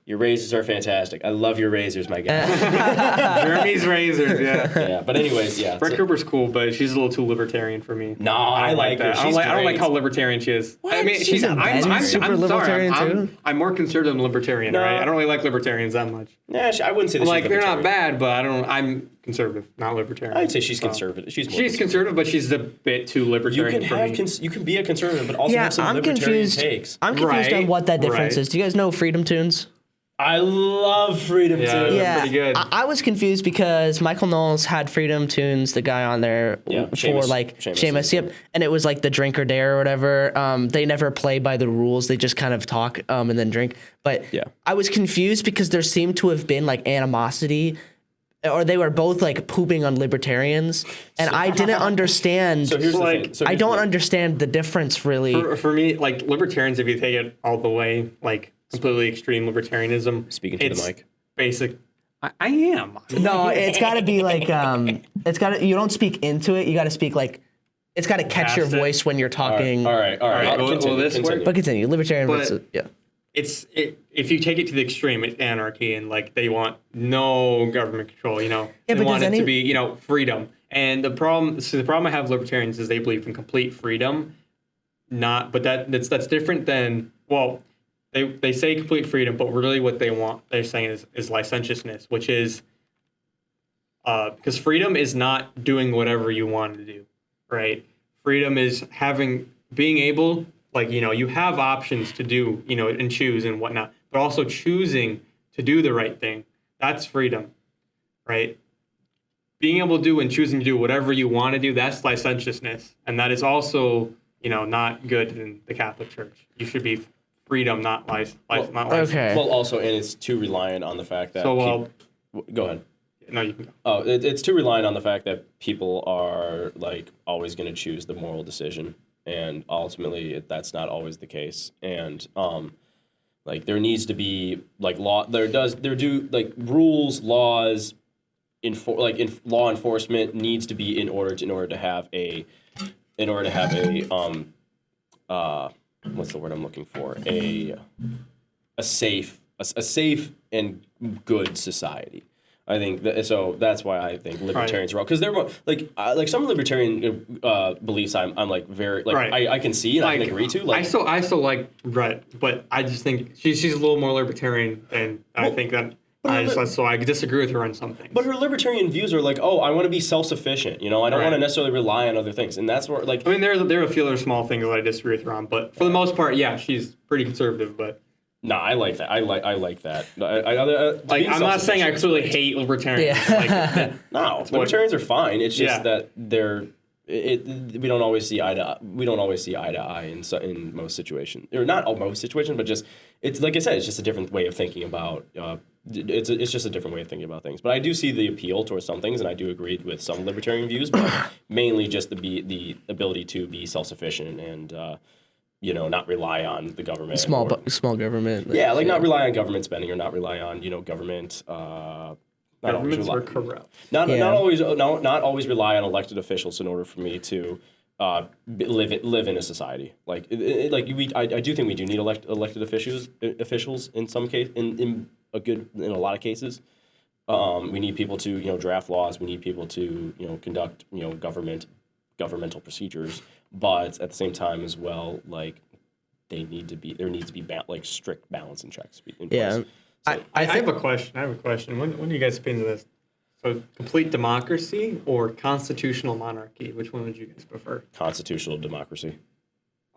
your razors are fantastic. I love your razors, my guy. Jeremy's razors, Yeah, but anyways, Brett Cooper's cool, but she's a little too libertarian for me. No, I like her. that. I don't like how libertarian she is. What? I mean, She's not bad. She's super libertarian, too. I'm more conservative than libertarian, right? I don't really like libertarians that much. Yeah, I wouldn't say that she's they're not libertarian. bad, but I'm conservative, not libertarian. I'd say she's conservative. She's conservative, but she's a bit too libertarian for me. You can be a conservative, but also have some I'm libertarian confused. takes. I'm confused on what that difference Right. is. Do you guys know Freedom Tunes? I love Freedom Yeah. Tunes. Yeah, pretty good. I was confused because Michael Knowles had Freedom Tunes, the guy on there for Seamus, yep, and it was the drink or dare or whatever. They never play by the rules; they just kind of talk and then drink. But I was confused because there seemed to have been animosity, or they were both pooping on libertarians, and I didn't understand. So here's the thing. I don't understand the difference really. For me, libertarians, if you take it all the way, completely extreme libertarianism. Speaking to the mic. Basic. I am. No, it's got to be you don't speak into it. You got to speak it's got to catch your Past it. voice when you're talking. All right. Will this work? But continue. Libertarian But- versus, yeah. If you take it to the extreme, it's anarchy, and they want no government control. They but want does it to be freedom. And the problem I have with libertarians is they believe in complete freedom. But that's different than They say complete freedom, but really what they're saying is licentiousness, which is because freedom is not doing whatever you want to do, right? Freedom is being able like, you have options to do, and choose and whatnot, but also choosing to do the right thing. That's freedom, right? Being able to do and choosing to do whatever you want to do, that's licentiousness. And that is also, not good in the Catholic Church. You should be freedom, not license. Okay. Well, also, and it's too reliant on the fact that. So, go ahead. no, you can go. Oh, it's too reliant on the fact that people are like always going to choose the moral decision, and ultimately that's not always the case. And like there needs to be like rules, laws, law enforcement needs to be in order to have a what's the word I'm looking for, a safe and good society. I think so. That's why I think libertarians are wrong, because they're more like some libertarian beliefs. I'm like very like I can see and I can agree to. Like I still like Brett, but I just think she's a little more libertarian, and I think that I disagree with her on some things. But her libertarian views are like, I want to be self-sufficient. I don't want to necessarily rely on other things, and that's where like. I mean, there are a few other small things that I disagree with her on, but for the most part, yeah, she's pretty conservative, but. No, I like that. I like that. I'm not saying I clearly hate libertarians. Yeah. No, libertarians are fine. It's just that we don't always see eye to eye in most situations, or not all most situations, but just it's like I said, it's just a different way of thinking about. It's just a different way of thinking about things. But I do see the appeal towards some things, and I do agree with some libertarian views, but mainly just the ability to be self-sufficient and. Not rely on the government. Small government. Yeah, like not rely on government spending or not rely on government. Governments are corrupt. Not always rely on elected officials in order for me to live in a society. I do think we do need elected officials in some case in a lot of cases. We need people to draft laws. We need people to conduct governmental procedures. But at the same time as well, like there needs to be strict balance and checks in place. Yeah. So, I have a question. When do you guys fit into this? So complete democracy or constitutional monarchy? Which one would you guys prefer? constitutional democracy.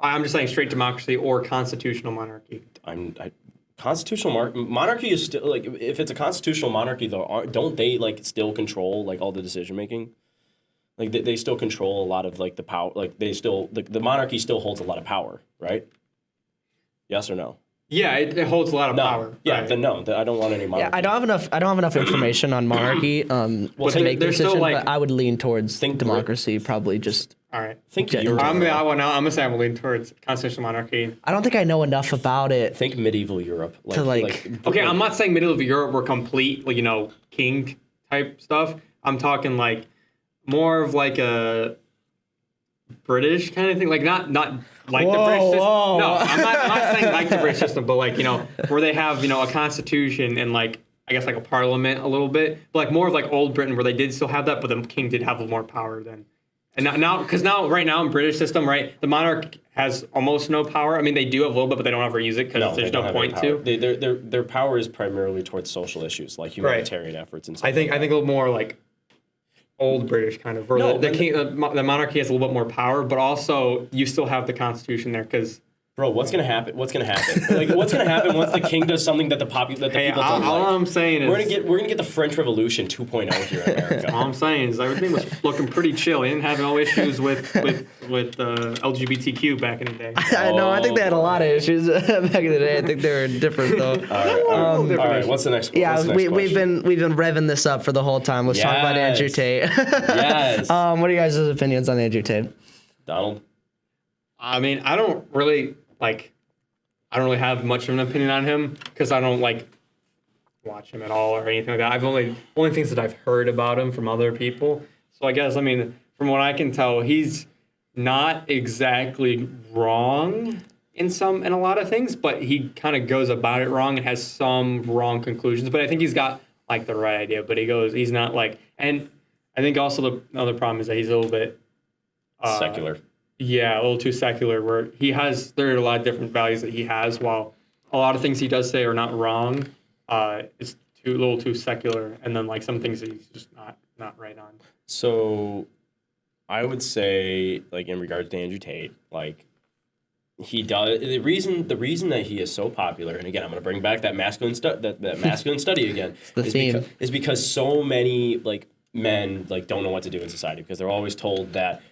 I'm just saying straight democracy or constitutional monarchy. Constitutional monarchy is still like if it's a constitutional monarchy though, don't they like still control like all the decision making? Like they still control a lot of like the power. Like they still the monarchy still holds a lot of power, right? Yes or no? Yeah, it holds a lot of power. Yeah, right. then no. I don't want any monarchy. Yeah, I don't have enough information on monarchy to make the decision, but I would lean towards democracy. Probably just. All right. Europe. I'm gonna say I'm leaning towards constitutional monarchy. I don't think I know enough about it. Think medieval Europe. Okay, I'm not saying medieval Europe were complete, king type stuff. I'm talking like more of like a British kind of thing, like not like the British system. Whoa. No, I'm not saying like the British system, but like where they have a constitution and like I guess like a parliament a little bit, but like more of like old Britain where they did still have that, but the king did have a little more power then. And now right now in British system, right, the monarch has almost no power. I mean, they do have a little bit, but they don't ever use it because there's no point to. Their power is primarily towards social issues like humanitarian efforts and stuff. I think a little more like old British kind of. Where the monarchy has a little bit more power, but also you still have the constitution there because. Bro, what's gonna happen? What's gonna happen once the king does something that the people don't like? All I'm saying is we're gonna get the French Revolution 2.0 here in America. All I'm saying is everything was looking pretty chill. He didn't have no issues with LGBTQ back in the day. No, I think they had a lot of issues back in the day. I think they were different though. All right. What's the next? Yeah, we've been revving this up for the whole time. Let's talk about Andrew Tate. Yes. What are you guys' opinions on Andrew Tate? Donald. I mean, I don't really have much of an opinion on him because I don't watch him at all or anything like that. I've only things that I've heard about him from other people. So I guess from what I can tell, he's not exactly wrong in a lot of things, but he kind of goes about it wrong and has some wrong conclusions. But I think he's got the right idea. But he's not and I think also the other problem is that he's a little bit secular. Yeah, a little too secular, where there are a lot of different values that he has, while a lot of things he does say are not wrong, it's a little too secular, and then some things that he's just not right on. So I would say, in regards to Andrew Tate, he does the reason that he is so popular, and again I'm going to bring back that masculine that masculine study again the theme. is because so many like men like don't know what to do in society because they're always told that,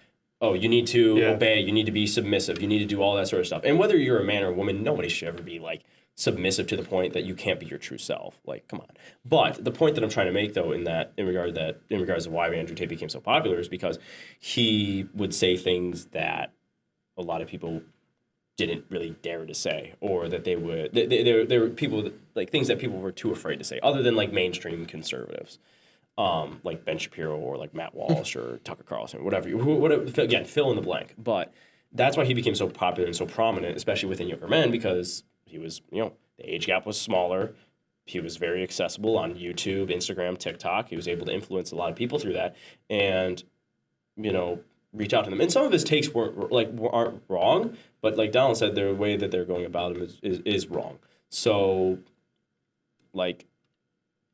oh, you need to obey, you need to be submissive, you need to do all that sort of stuff. And whether you're a man or a woman, nobody should ever be like submissive to the point that you can't be your true self. Like, come on. But the point that I'm trying to make though in regards to why Andrew Tate became so popular is because he would say things that a lot of people didn't really dare to say, or that they would there were people that, like things that people were too afraid to say, other than like mainstream conservatives, like Ben Shapiro or like Matt Walsh or Tucker Carlson, whatever. Again, fill in the blank. But that's why he became so popular and so prominent, especially within younger men, because he was, the age gap was smaller. He was very accessible on YouTube, Instagram, TikTok. He was able to influence a lot of people through that, and reach out to them. And some of his takes aren't wrong, but like Donald said, the way that they're going about him is wrong. So, like,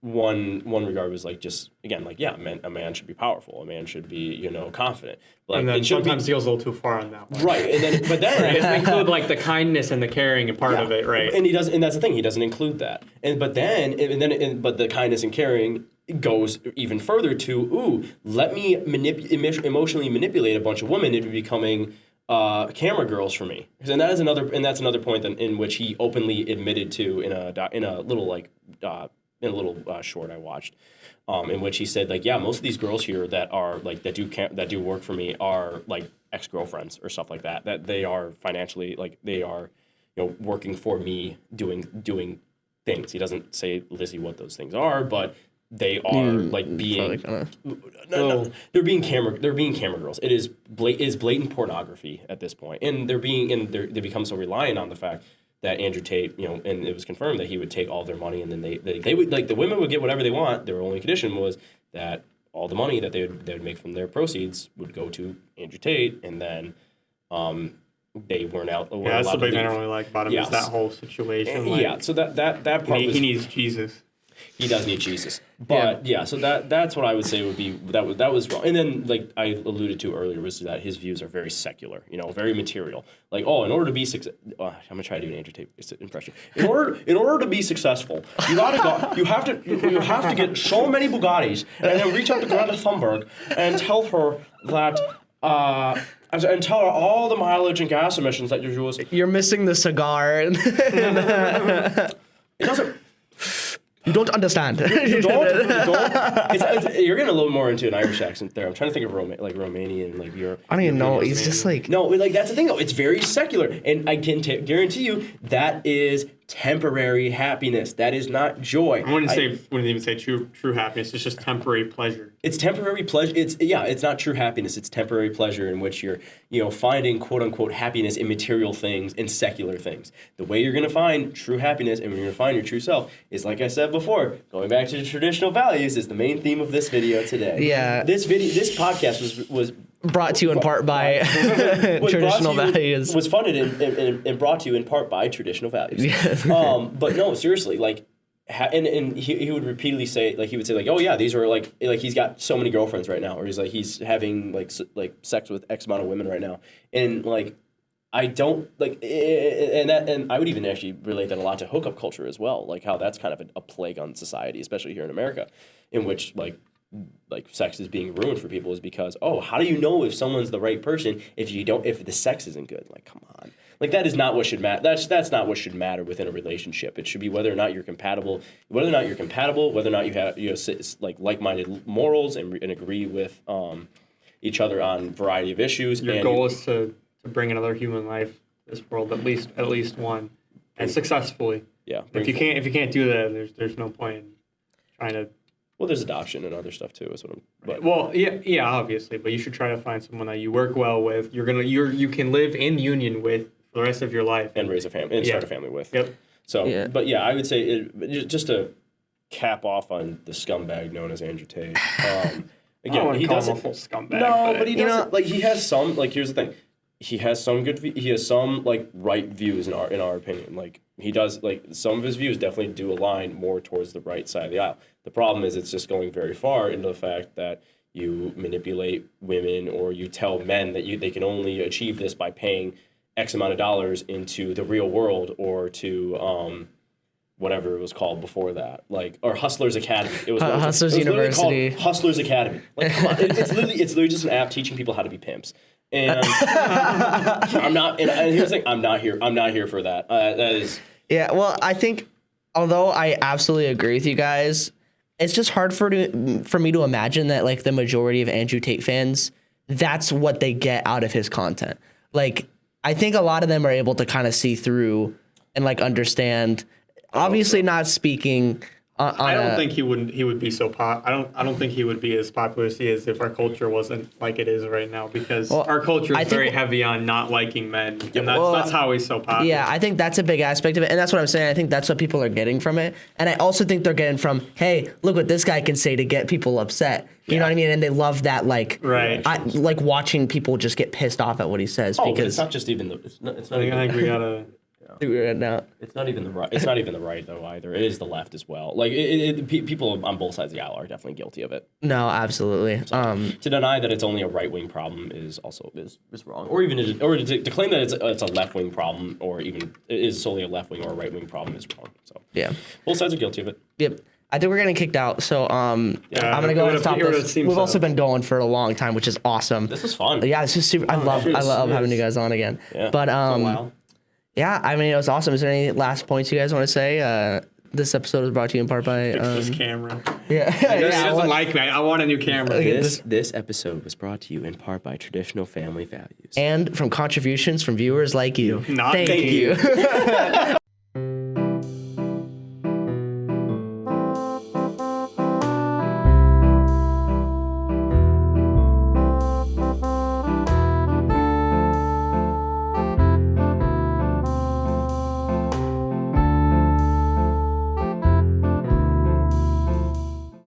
one regard was like just again like a man should be powerful, a man should be confident. Like, and then sometimes he goes a little too far on that one. Right, and then but then It doesn't include like the kindness and the caring and part of it, right? And he doesn't, and that's the thing, he doesn't include that. But the kindness and caring goes even further to let me emotionally manipulate a bunch of women into becoming camera girls for me. And that's another point in which he openly admitted to in a little short I watched, in which he said like, yeah, most of these girls here that are like that do work for me are like ex-girlfriends or stuff like that. That they are financially like they are, working for me doing things. He doesn't say Lizzie what those things are, but they are like being they're being camera girls. It is blatant pornography at this point, and they become so reliant on the fact that Andrew Tate, and it was confirmed that he would take all their money, and then they would like the women would get whatever they want. Their only condition was that all the money that they would make from their proceeds would go to Andrew Tate, and then they weren't out. Yeah, that's the big thing I don't really like about him is that whole situation. Like, so that part he needs Jesus. He does need Jesus, but so that's what I would say would be that was wrong. And then like I alluded to earlier was that his views are very secular, very material. Like in order to be I'm gonna try to do an Andrew Tate impression. In order to be successful, you have to get so many Bugattis and then reach out to Greta Thunberg and tell her that. And tell her all the mileage and gas emissions that you're using. You're missing the cigar. It doesn't. You don't understand. You don't. You're getting a little more into an Irish accent there. I'm trying to think of Romanian, like Europe. I don't even know. He's just like... No, like that's the thing though. It's very secular, and I can guarantee you that is temporary happiness. That is not joy. I wouldn't even say true happiness. It's just temporary pleasure. It's temporary pleasure. It's not true happiness. It's temporary pleasure in which you're, finding quote unquote happiness in material things and secular things. The way you're going to find true happiness and you're going to find your true self is, like I said before, going back to the traditional values is the main theme of this video today. Yeah. This podcast was brought to you in part by traditional values. Was funded and brought to you in part by traditional values. Yeah. But no, seriously, like, and he would repeatedly say, like, he would say, like, oh yeah, these are like he's got so many girlfriends right now, or he's having like sex with X amount of women right now, and like, I don't like, and I would even actually relate that a lot to hookup culture as well, like how that's kind of a plague on society, especially here in America, in which like sex is being ruined for people is because, how do you know if someone's the right person if the sex isn't good? Like, come on. Like, that is not what should matter. That's not what should matter within a relationship. It should be whether or not you're compatible, whether or not you have like-minded morals and agree with each other on a variety of issues. Your goal is to bring another human life to this world, at least one, and successfully. Yeah. If you can't do that, there's no point in trying to. Well, there's adoption and other stuff too. Is what I'm. But. Well, yeah, obviously, but you should try to find someone that you work well with. You can live in union with for the rest of your life and raise a family and start a family with. Yep. So, but yeah, I would say just to cap off on the scumbag known as Andrew Tate. Again, he doesn't. Call him a full scumbag. No, but he doesn't. Like, he has some. Like, here's the thing. He has some he has some like right views in our opinion. Like, he does, like, some of his views definitely do align more towards the right side of the aisle. The problem is it's just going very far into the fact that you manipulate women, or you tell men that they can only achieve this by paying X amount of dollars into the real world or to whatever it was called before that, like, or Hustlers Academy. It was Hustlers University. Called Hustlers Academy. Like, come on, it's literally just an app teaching people how to be pimps. And I'm not. And here's the thing: I'm not here for that. That is. Yeah. Well, I think, although I absolutely agree with you guys, it's just hard for me to imagine that like the majority of Andrew Tate fans, that's what they get out of his content. Like, I think a lot of them are able to kind of see through and like understand. Obviously, not speaking. I don't think he would be so I don't think he would be as popular as he is if our culture wasn't like it is right now, because our culture is very heavy on not liking men, and that's how he's so popular. Yeah, I think that's a big aspect of it, and that's what I'm saying. I think that's what people are getting from it, and I also think they're getting from, hey, look what this guy can say to get people upset. You know what I mean? And they love that, like, right. I like watching people just get pissed off at what he says because it's not just even it's not I even, think we gotta. It's not even the right. It's not even the right though either. It is the left as well. Like people on both sides of the aisle are definitely guilty of it. No, absolutely. To deny that it's only a right wing problem is also is wrong, or even to claim that it's a left wing problem, or even it is solely a left wing or a right wing problem is wrong. So yeah, both sides are guilty of it. Yep. I think we're getting kicked out, so I'm gonna go and stop this. We've also been going for a long time, which is awesome. This was fun. Yeah, this is super. I love having you guys on again. Yeah. But yeah, I mean, it was awesome. Is there any last points you guys want to say? This episode was brought to you in part by. Fix this camera. Yeah, He doesn't like me. I want a new camera. This episode was brought to you in part by traditional family values and from contributions from viewers like you. Thank you.